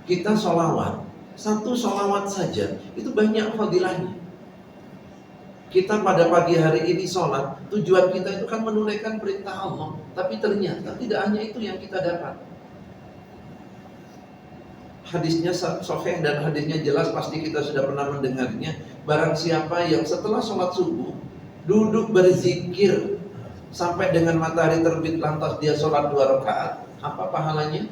Kita sholawat, satu sholawat saja, itu banyak fadilahnya. Kita pada pagi hari ini sholat, tujuan kita itu kan menunaikan perintah Allah, tapi ternyata tidak hanya itu yang kita dapat. Hadisnya sahih dan hadisnya jelas, pasti kita sudah pernah mendengarnya. Barang siapa yang setelah sholat subuh duduk berzikir sampai dengan matahari terbit, lantas dia sholat 2 rakaat, apa pahalanya?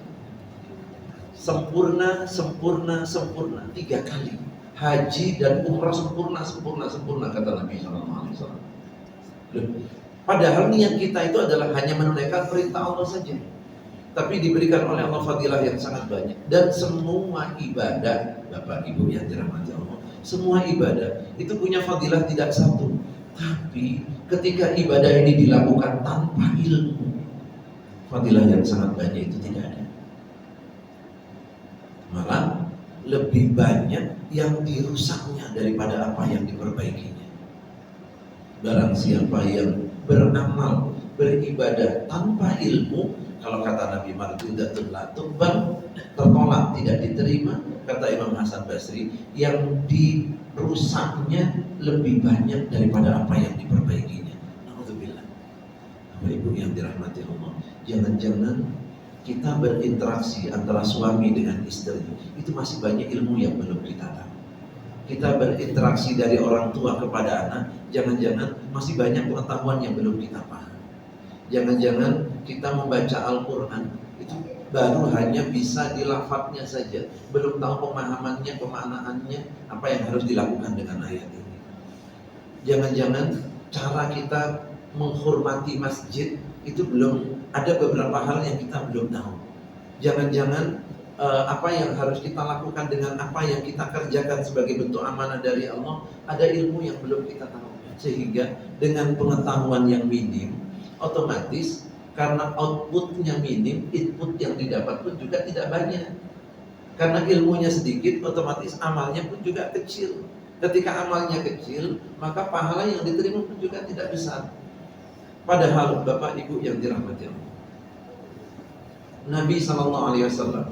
Sempurna 3 kali. Haji dan umrah sempurna kata Nabi SAW. Padahal niat kita itu adalah hanya menunaikan perintah Allah saja, tapi diberikan oleh Allah fadilah yang sangat banyak. Dan semua ibadah, Bapak Ibu yang dirahmati Allah, semua ibadah itu punya fadilah tidak satu. Tapi ketika ibadah ini dilakukan tanpa ilmu, fadilah yang sangat banyak itu tidak ada. Malah lebih banyak yang dirusaknya daripada apa yang diperbaikinya. Barang siapa yang beramal, beribadah tanpa ilmu, kalau kata Nabi, mardudatun la tuqbal, tertolak, tidak diterima. Kata Imam Hasan Basri, yang dirusaknya lebih banyak daripada apa yang diperbaikinya. Alhamdulillah. Bapak Ibu yang dirahmati Allah, jangan-jangan kita berinteraksi antara suami dengan istri, itu masih banyak ilmu yang belum kita tahu. Kita berinteraksi dari orang tua kepada anak, jangan-jangan masih banyak pengetahuan yang belum kita paham. Jangan-jangan kita membaca Al-Quran itu baru hanya bisa di lafadznya saja, belum tahu pemahamannya, pemaknaannya, apa yang harus dilakukan dengan ayat ini. Jangan-jangan cara kita menghormati masjid itu belum, ada beberapa hal yang kita belum tahu. Jangan-jangan apa yang harus kita lakukan dengan apa yang kita kerjakan sebagai bentuk amanah dari Allah, ada ilmu yang belum kita tahu. Sehingga dengan pengetahuan yang minim, otomatis karena outputnya minim, input yang didapat pun juga tidak banyak. Karena ilmunya sedikit, otomatis amalnya pun juga kecil. Ketika amalnya kecil, maka pahala yang diterima pun juga tidak besar. Padahal Bapak Ibu yang dirahmati Allah, Nabi SAW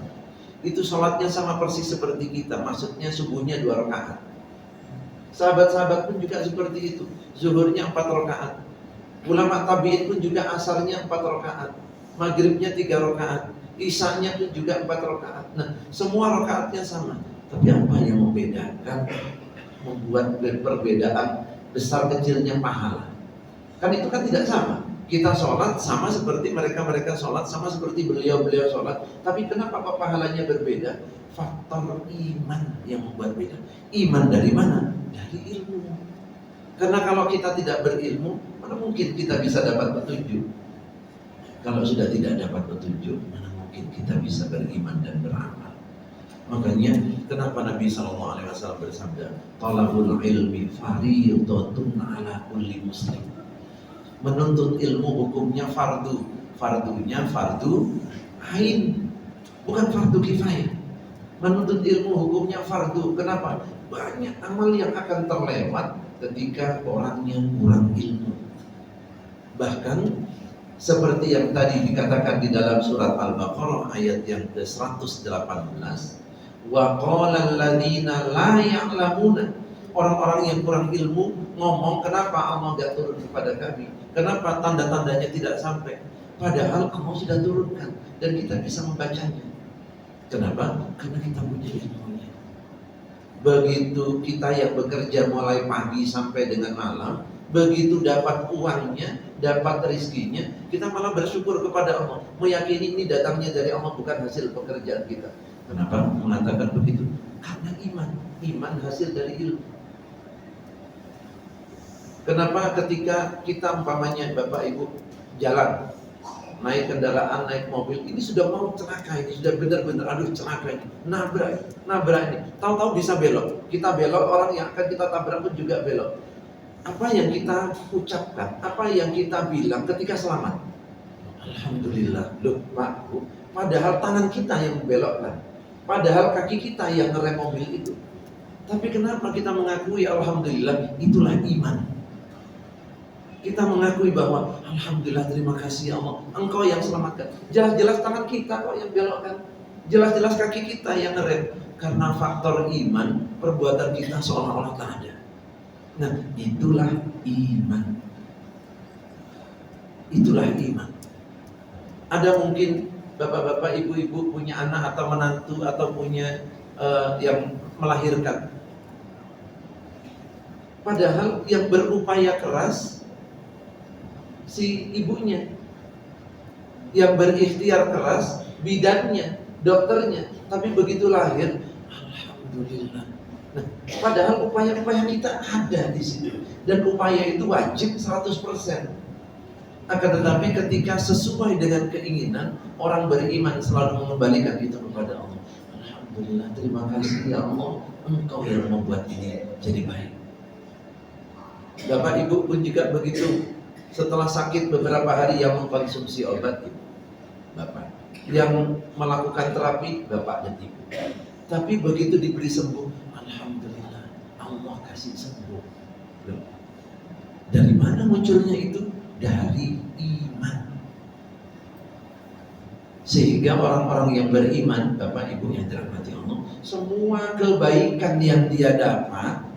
itu sholatnya sama persis seperti kita. Maksudnya subuhnya 2 rakaat. Sahabat-sahabat pun juga seperti itu. Zuhurnya 4 rakaat. Ulama tabi'in pun juga asarnya 4 rakaat. Maghribnya 3 rakaat. Isyanya pun juga 4 rakaat. Nah, semua rakaatnya sama. Tapi apa yang membedakan, membuat perbedaan besar kecilnya pahala? Kan itu kan tidak sama. Kita sholat sama seperti mereka sholat, sama seperti beliau sholat. Tapi kenapa kok pahalanya berbeda? Faktor iman yang membuat beda. Iman dari mana? Dari ilmu. Karena kalau kita tidak berilmu, mana mungkin kita bisa dapat petunjuk? Kalau sudah tidak dapat petunjuk, mana mungkin kita bisa beriman dan beramal? Makanya kenapa Nabi SAW bersabda, talabul ilmi fardhatun ala kulli muslim. Menuntut ilmu hukumnya fardu, fardunya fardu ain, bukan fardu kifayah. Menuntut ilmu hukumnya fardu. Kenapa? Banyak amal yang akan terlewat ketika orangnya kurang ilmu. Bahkan seperti yang tadi dikatakan di dalam surat Al-Baqarah ayat yang ke-118, wa qala alladziina la ya'lamuna, orang-orang yang kurang ilmu ngomong, kenapa Allah tidak turun kepada kami? Kenapa tanda-tandanya tidak sampai? Padahal Allah sudah turunkan dan kita bisa membacanya. Kenapa? Karena kita punya ilmunya. Begitu kita yang bekerja mulai pagi sampai dengan malam, begitu dapat uangnya, dapat rezekinya, kita malah bersyukur kepada Allah, meyakini ini datangnya dari Allah, bukan hasil pekerjaan kita. Kenapa mengatakan begitu? Karena iman hasil dari ilmu. Kenapa ketika kita umpamanya Bapak Ibu jalan, naik kendaraan, naik mobil, ini sudah mau celaka, ini sudah benar-benar aduh celaka ini, nabrak ini, tahu-tahu bisa belok, kita belok, orang yang akan kita tabrak pun juga belok. Apa yang kita ucapkan, apa yang kita bilang ketika selamat? Alhamdulillah, loh Pak, padahal tangan kita yang membelokkan, padahal kaki kita yang ngerem mobil itu. Tapi kenapa kita mengakui Alhamdulillah? Itulah iman. Kita mengakui bahwa Alhamdulillah, terima kasih ya Allah, Engkau yang selamatkan. Jelas-jelas tangan kita kok yang belokkan, jelas-jelas kaki kita yang ngerem. Karena faktor iman, perbuatan kita seolah-olah tak ada. Nah, itulah iman. Itulah iman. Ada mungkin bapak-bapak, ibu-ibu punya anak atau menantu atau punya yang melahirkan. Padahal yang berupaya keras si ibunya, yang berikhtiar keras bidannya, dokternya, tapi begitu lahir, Alhamdulillah. Nah, padahal upaya-upaya kita ada di situ, dan upaya itu wajib 100%. Akan tetapi ketika sesuai dengan keinginan, orang beriman selalu mengembalikan itu kepada Allah. Alhamdulillah, terima kasih ya Allah, Engkau yang membuat ini jadi baik. Bapak Ibu pun juga begitu. Setelah sakit beberapa hari yang mengkonsumsi obat, Bapak. Yang melakukan terapi, Bapak dan Ibu. Tapi begitu diberi sembuh, Alhamdulillah, Allah kasih sembuh. Dari mana munculnya itu? Dari iman. Sehingga orang-orang yang beriman, Bapak Ibu yang dirahmati Allah, semua kebaikan yang dia dapat,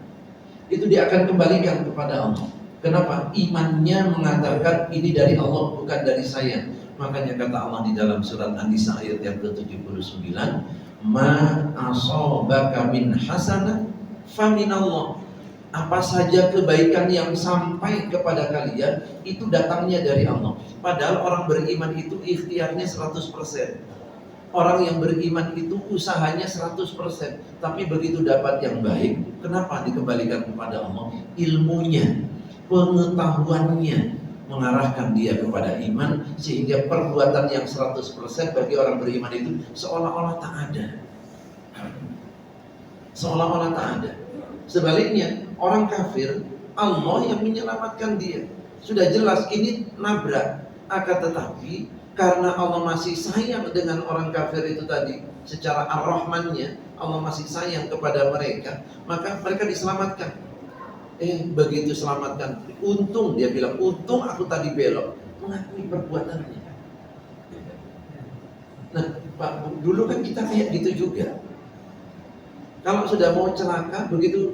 itu dia akan kembalikan kepada Allah. Kenapa? Imannya mengatakan ini dari Allah, bukan dari saya. Makanya kata Allah di dalam surat An-Nisa ayat yang ke-79, ma asabaka min hasanah faminallah. Apa saja kebaikan yang sampai kepada kalian itu datangnya dari Allah. Padahal orang beriman itu ikhtiarnya 100%. Orang yang beriman itu usahanya 100%. Tapi begitu dapat yang baik, kenapa dikembalikan kepada Allah? Ilmunya, pengetahuannya mengarahkan dia kepada iman, sehingga perbuatan yang 100% bagi orang beriman itu seolah-olah tak ada. Seolah-olah tak ada. Sebaliknya, orang kafir, Allah yang menyelamatkan dia. Sudah jelas ini nabrak. Akan tetapi karena Allah masih sayang dengan orang kafir itu tadi, secara ar-Rahmannya Allah masih sayang kepada mereka, maka mereka diselamatkan. Begitu selamatkan, untung, dia bilang, untung aku tadi belok, mengakui perbuatannya. Nah Pak, dulu kan kita kayak gitu juga. Kalau sudah mau celaka, begitu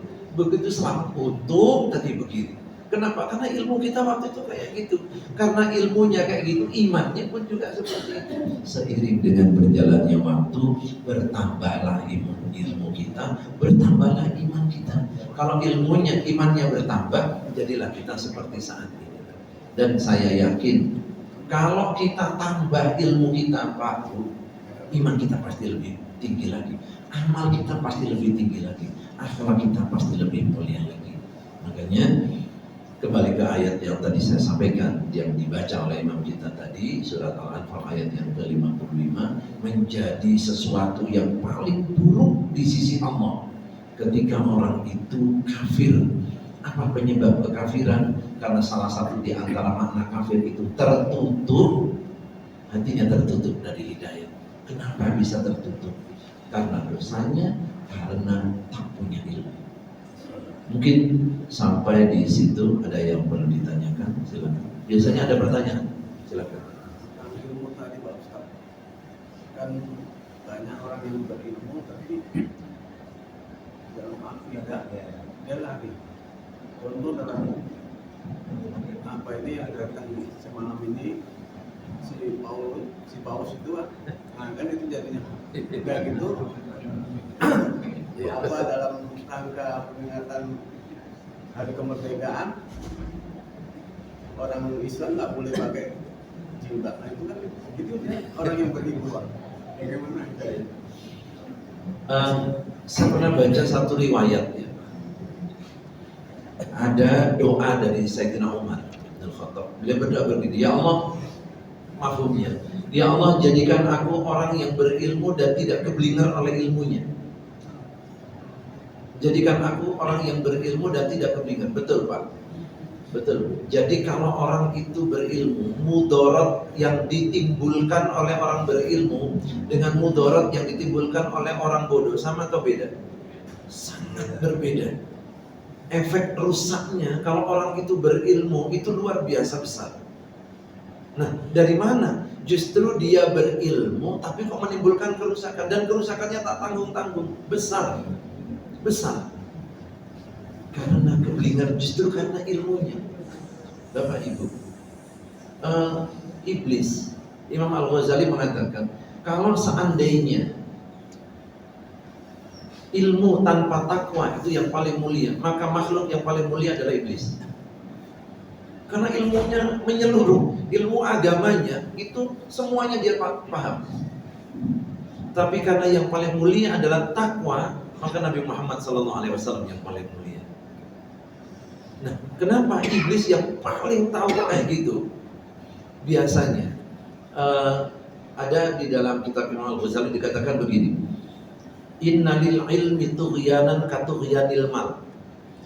selamat, untung tadi begini. Kenapa? Karena ilmu kita waktu itu kayak gitu. Karena ilmunya kayak gitu, imannya pun juga seperti itu. Seiring dengan berjalannya waktu, bertambahlah ilmu kita, bertambahlah iman kita. Kalau ilmunya, imannya bertambah, jadilah kita seperti saat ini. Dan saya yakin kalau kita tambah ilmu kita, Pak Bu, iman kita pasti lebih tinggi lagi, amal kita pasti lebih tinggi lagi, akhlak kita pasti lebih mulia lagi. Makanya kembali ke ayat yang tadi saya sampaikan, yang dibaca oleh imam kita tadi, surat Al-Anfal ayat yang ke-55, menjadi sesuatu yang paling buruk di sisi Allah ketika orang itu kafir. Apa penyebab kekafiran? Karena salah satu di antara makna kafir itu tertutup, hatinya tertutup dari hidayah. Kenapa bisa tertutup? Karena dosanya, karena tak punya ilmu. Mungkin sampai di situ ada yang perlu ditanyakan, silakan. Biasanya ada pertanyaan, silakan. Ilmu tadi Pak Ustaz, kan banyak orang yang berilmu tapi dalam akidah dia lari. Contoh dalam apa ini ada kan semalam ini si Paus itu, nah kan itu jadinya enggak gitu. Apa dalam rangka peringatan hari kemerdekaan orang Islam nggak boleh pakai jilbab, nah itu kan itu dia orang yang berilmu Pak. Bagaimana itu? Saya pernah baca satu riwayat ya. Ada doa dari Sayyidina Umar bin Khattab. Beliau berdoa begini, ya Allah, mafhumnya, ya Allah jadikan aku orang yang berilmu dan tidak keblinger oleh ilmunya. Jadikan aku orang yang berilmu dan tidak keblinger. Betul Pak, betul. Jadi kalau orang itu berilmu, mudarat yang ditimbulkan oleh orang berilmu dengan mudarat yang ditimbulkan oleh orang bodoh sama atau beda? Sangat berbeda. Efek rusaknya kalau orang itu berilmu itu luar biasa besar. Nah, dari mana? Justru dia berilmu tapi kok menimbulkan kerusakan, dan kerusakannya tak tanggung-tanggung, besar. Karena keblinger, justru karena ilmunya. Bapak Ibu, iblis, Imam Al-Ghazali mengatakan, kalau seandainya ilmu tanpa takwa itu yang paling mulia, maka makhluk yang paling mulia adalah iblis. Karena ilmunya menyeluruh, ilmu agamanya itu semuanya dia paham. Tapi karena yang paling mulia adalah takwa, maka Nabi Muhammad SAW yang paling mulia. Nah, kenapa iblis yang paling tahu kayak gitu? Biasanya ada di dalam kitab Imam Al-Ghazali dikatakan begini, innalil ilmi tughyanan katughyanil mal.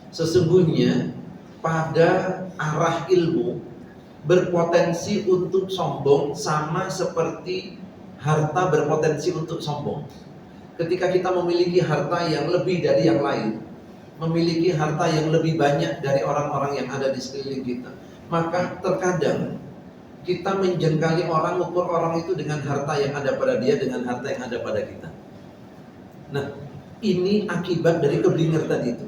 Sesungguhnya pada arah ilmu berpotensi untuk sombong sama seperti harta berpotensi untuk sombong. Ketika kita memiliki harta yang lebih dari yang lain, memiliki harta yang lebih banyak dari orang-orang yang ada di sekeliling kita, maka terkadang kita menjengkali orang, ukur orang itu dengan harta yang ada pada dia, dengan harta yang ada pada kita. Nah, ini akibat dari keblinger tadi itu.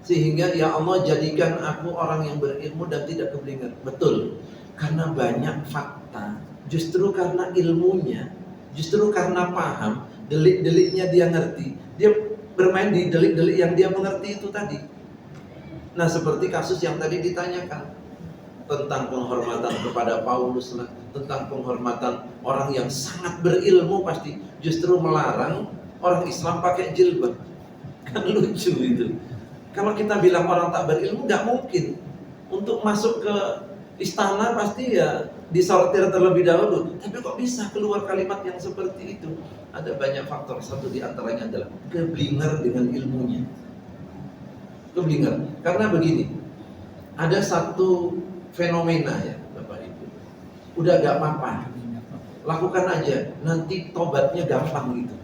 Sehingga ya Allah jadikan aku orang yang berilmu dan tidak keblinger. Betul, karena banyak fakta, justru karena ilmunya, justru karena paham, delik-deliknya dia ngerti, dia bermain di delik-delik yang dia mengerti itu tadi. Nah, seperti kasus yang tadi ditanyakan tentang penghormatan kepada Paulus, tentang penghormatan orang yang sangat berilmu, pasti justru melarang orang Islam pakai jilbab. Kan lucu itu. Kalau kita bilang orang tak berilmu, nggak mungkin. Untuk masuk ke istana pasti ya disortir terlebih dahulu. Tapi kok bisa keluar kalimat yang seperti itu? Ada banyak faktor. Satu di antaranya adalah keblinger dengan ilmunya. Keblinger. Karena begini, ada satu fenomena ya Bapak Ibu. Udah gak apa-apa, lakukan aja, nanti tobatnya gampang gitu.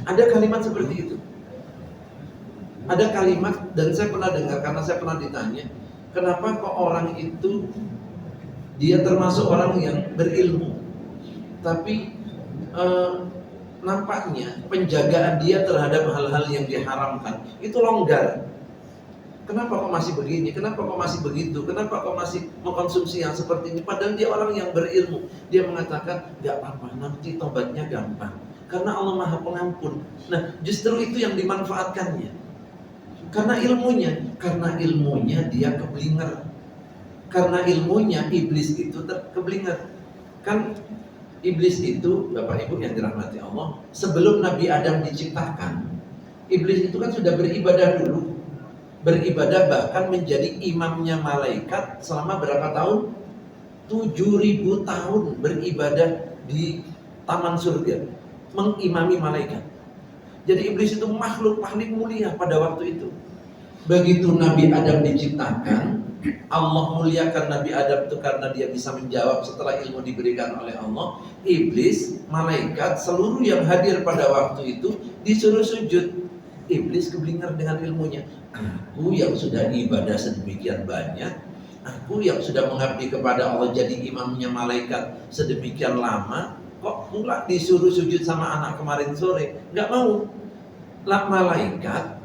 Ada kalimat seperti itu. Ada kalimat, dan saya pernah dengar karena saya pernah ditanya, kenapa kok orang itu dia termasuk orang yang berilmu, tapi nampaknya penjagaan dia terhadap hal-hal yang diharamkan itu longgar. Kenapa kok masih begini? Kenapa kok masih begitu? Kenapa kok masih mengkonsumsi yang seperti ini? Padahal dia orang yang berilmu. Dia mengatakan, gak apa-apa, nanti tobatnya gampang. Karena Allah Maha Pengampun. Nah, justru itu yang dimanfaatkannya. Karena ilmunya dia keblinger. Karena ilmunya iblis itu keblinger. Kan iblis itu, Bapak Ibu yang dirahmati Allah, sebelum Nabi Adam diciptakan, iblis itu kan sudah beribadah dulu. Beribadah bahkan menjadi imamnya malaikat selama berapa tahun? 7.000 tahun beribadah di taman surga, mengimami malaikat. Jadi iblis itu makhluk paling mulia pada waktu itu. Begitu Nabi Adam diciptakan, Allah muliakan Nabi Adam itu karena dia bisa menjawab setelah ilmu diberikan oleh Allah. Iblis, malaikat, seluruh yang hadir pada waktu itu disuruh sujud. Iblis keblinger dengan ilmunya. Aku yang sudah ibadah sedemikian banyak, aku yang sudah mengabdi kepada Allah jadi imamnya malaikat sedemikian lama, kok pula disuruh sujud sama anak kemarin sore? Nggak mau. Lah malaikat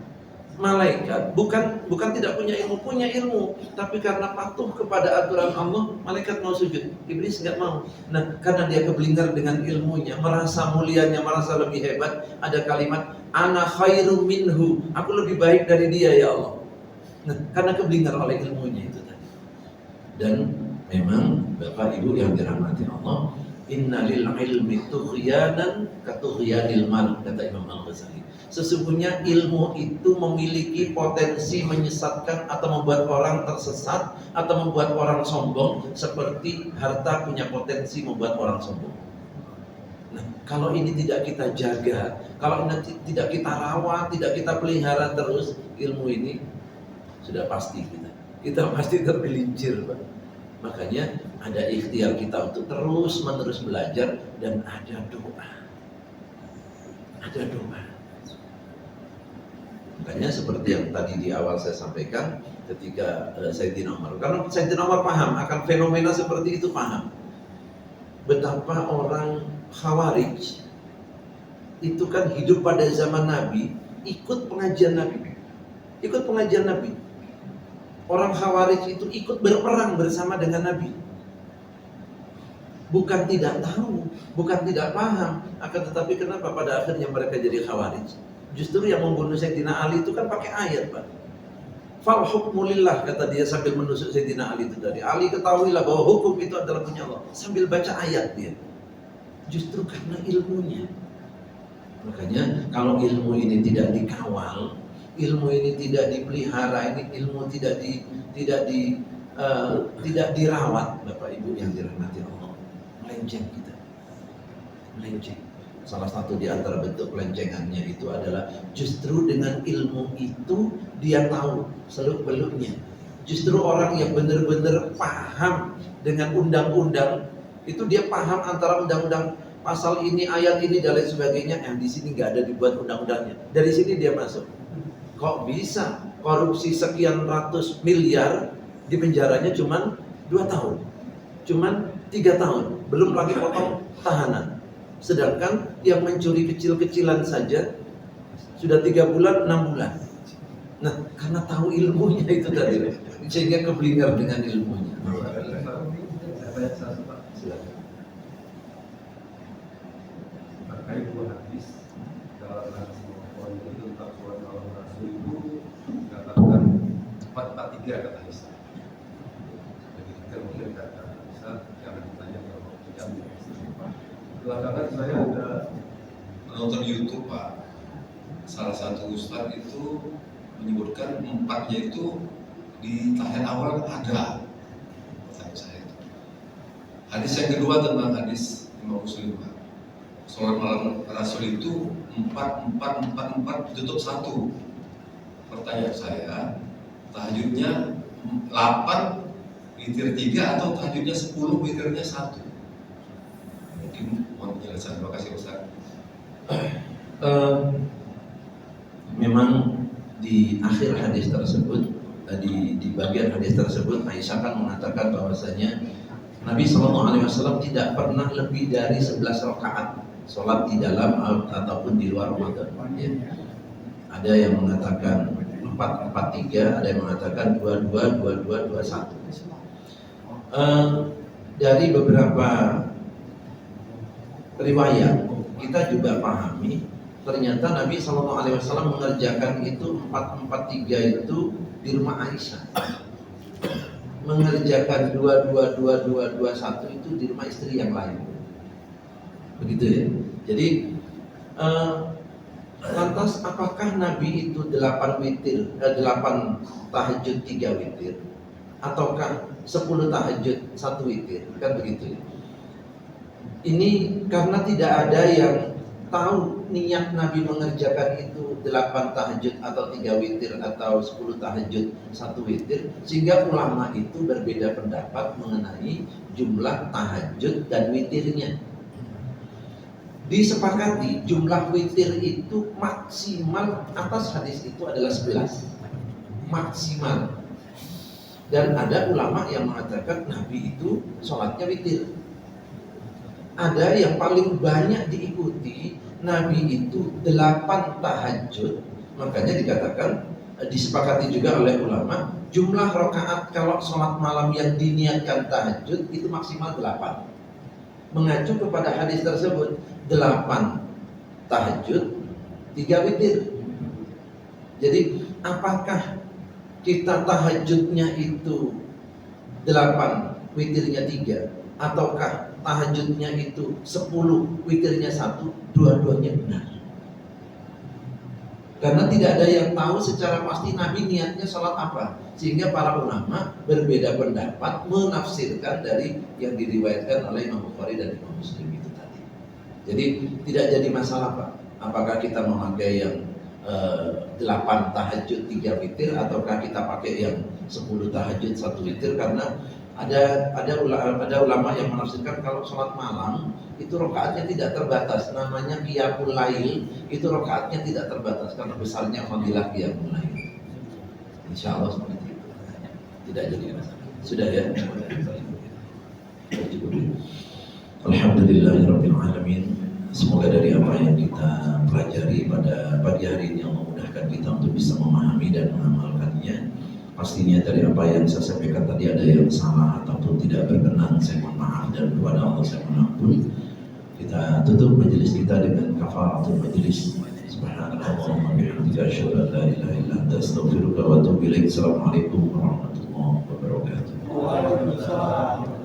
bukan tidak punya ilmu, tapi karena patuh kepada aturan Allah, malaikat mau sujud. Iblis nggak mau. Nah, karena dia keblinger dengan ilmunya, merasa mulianya, merasa lebih hebat, ada kalimat ana khairum minhu, aku lebih baik dari dia ya Allah. Nah, karena keblinger oleh ilmunya itu tadi. Dan memang Bapak Ibu yang dirahmati Allah, innalil ilmi tughyanan katughyanil mal, kata Imam Al-Ghazali. Sesungguhnya ilmu itu memiliki potensi menyesatkan atau membuat orang tersesat atau membuat orang sombong, seperti harta punya potensi membuat orang sombong. Nah, kalau ini tidak kita jaga, kalau ini tidak kita rawat, tidak kita pelihara terus, ilmu ini sudah pasti kita pasti tergelincir, Pak. Makanya ada ikhtiar kita untuk terus menerus belajar, dan ada doa. Ada doa. Makanya seperti yang tadi di awal saya sampaikan ketika Sayyidina Umar, karena Sayyidina Umar paham akan fenomena seperti itu, paham betapa orang Khawarij itu kan hidup pada zaman Nabi, ikut pengajian Nabi. Orang Khawarij itu ikut berperang bersama dengan Nabi. Bukan tidak tahu, bukan tidak paham, akan tetapi kenapa pada akhirnya mereka jadi Khawarij? Justru yang membunuh Sayyidina Ali itu kan pakai ayat, Pak. Fal hukmu lillah, kata dia sambil menusuk Sayyidina Ali itu dari Ali, ketahuilah bahwa hukum itu adalah punya Allah, sambil baca ayat dia. Justru karena ilmunya. Makanya kalau ilmu ini tidak dikawal, ilmu ini tidak dipelihara, ini ilmu tidak dirawat, Bapak Ibu yang dirahmati Allah, melenceng kita. Melenceng. Salah satu di antara bentuk pelencengannya itu adalah justru dengan ilmu itu dia tahu seluk-beluknya. Justru orang yang benar-benar paham dengan undang-undang itu, dia paham antara undang-undang pasal ini, ayat ini dan lain sebagainya. Yang di sini nggak ada dibuat undang-undangnya. Dari sini dia masuk. Kok bisa korupsi sekian ratus miliar di penjaranya cuman 2 tahun, cuman 3 tahun, belum lagi potong tahanan. Sedangkan yang mencuri kecil-kecilan saja sudah 3 bulan, 6 bulan. Nah, karena tahu ilmunya itu tadi, sehingga keblinger dengan ilmunya. Terkait dua hadis dalam hadis Bukhari itu tentang surat Al-Rasul itu dikatakan 443 kata Isa. Jadi kita mungkin kata Isa jangan ditanya kalau jam. Belakangan saya ada menonton YouTube, Pak. Salah satu ustadz itu menyebutkan 4-nya itu di tahap awal ada. Pertanyaan saya itu. Hadis yang kedua tentang hadis Imam Muslim, Pak. Sholat malam Rasul itu 4 ditutup 1. Pertanyaan saya, tahajudnya 8 witir 3 atau tahajudnya 10 witirnya 1? Mungkin mohon penjelasan. Terima kasih Ustaz. Memang di akhir hadis tersebut, di bagian hadis tersebut, Aisyah kan mengatakan bahwasanya Nabi SAW tidak pernah lebih dari 11 rakaat sholat di dalam ataupun di luar Ramadan. Ya. Ada yang mengatakan 4-4-3, ada yang mengatakan 2-2-2-2-2-1. Dari beberapa riwayat kita juga pahami, ternyata Nabi SAW mengerjakan itu 4-4-3 itu di rumah Aisyah. mengerjakan 2 2 2 2 2 1 itu di rumah istri yang lain. Begitu ya. Jadi lantas apakah Nabi itu 8 tahajud 3 witir ataukah 10 tahajud 1 witir? Kan begitu ya. Ini karena tidak ada yang tahu niat Nabi mengerjakan itu 8 tahajud atau 3 witir atau 10 tahajud 1 witir, sehingga ulama itu berbeda pendapat mengenai jumlah tahajud dan witirnya. Disepakati jumlah witir itu maksimal, atas hadis itu adalah 11 maksimal. Dan ada ulama yang mengatakan Nabi itu sholatnya witir. Ada yang paling banyak diikuti Nabi itu 8 tahajud. Makanya dikatakan, disepakati juga oleh ulama, jumlah rakaat kalau sholat malam yang diniatkan tahajud itu maksimal 8. Mengacu kepada hadis tersebut, 8 tahajud 3 witir. Jadi apakah kita tahajudnya itu 8, witirnya 3, ataukah tahajudnya itu 10, witirnya 1, dua-duanya benar. Karena tidak ada yang tahu secara pasti Nabi niatnya sholat apa, sehingga para ulama berbeda pendapat menafsirkan dari yang diriwayatkan oleh Imam Bukhari dan Imam Muslim itu tadi. Jadi tidak jadi masalah Pak, apakah kita memakai yang 8 tahajud 3 witir ataukah kita pakai yang 10 tahajud 1 witir, karena ada ulama yang menafsirkan kalau sholat malam itu rakaatnya tidak terbatas, namanya qiyamul lail, itu rakaatnya tidak terbatas karena besarnya fadilah qiyamul lail. Insya Allah seperti itu, tidak jadi masalah. Sudah ya. Alhamdulillahirabbil alamin. Semoga dari apa yang kita pelajari pada pagi hari ini Allah mudahkan kita untuk bisa memahami dan mengamalkannya. Pastinya dari apa yang saya sampaikan tadi ada yang salah ataupun tidak berkenan, saya mohon maaf, dan kepada Allah saya mohon ampun. Kita tutup majelis kita dengan kafaratul majelis. Subhanallahumma bihamdika asyhadu an la ilaha illa anta astaghfiruka wa atubu ilaik. Assalamualaikum warahmatullahi wabarakatuh. Waalaikumsalam.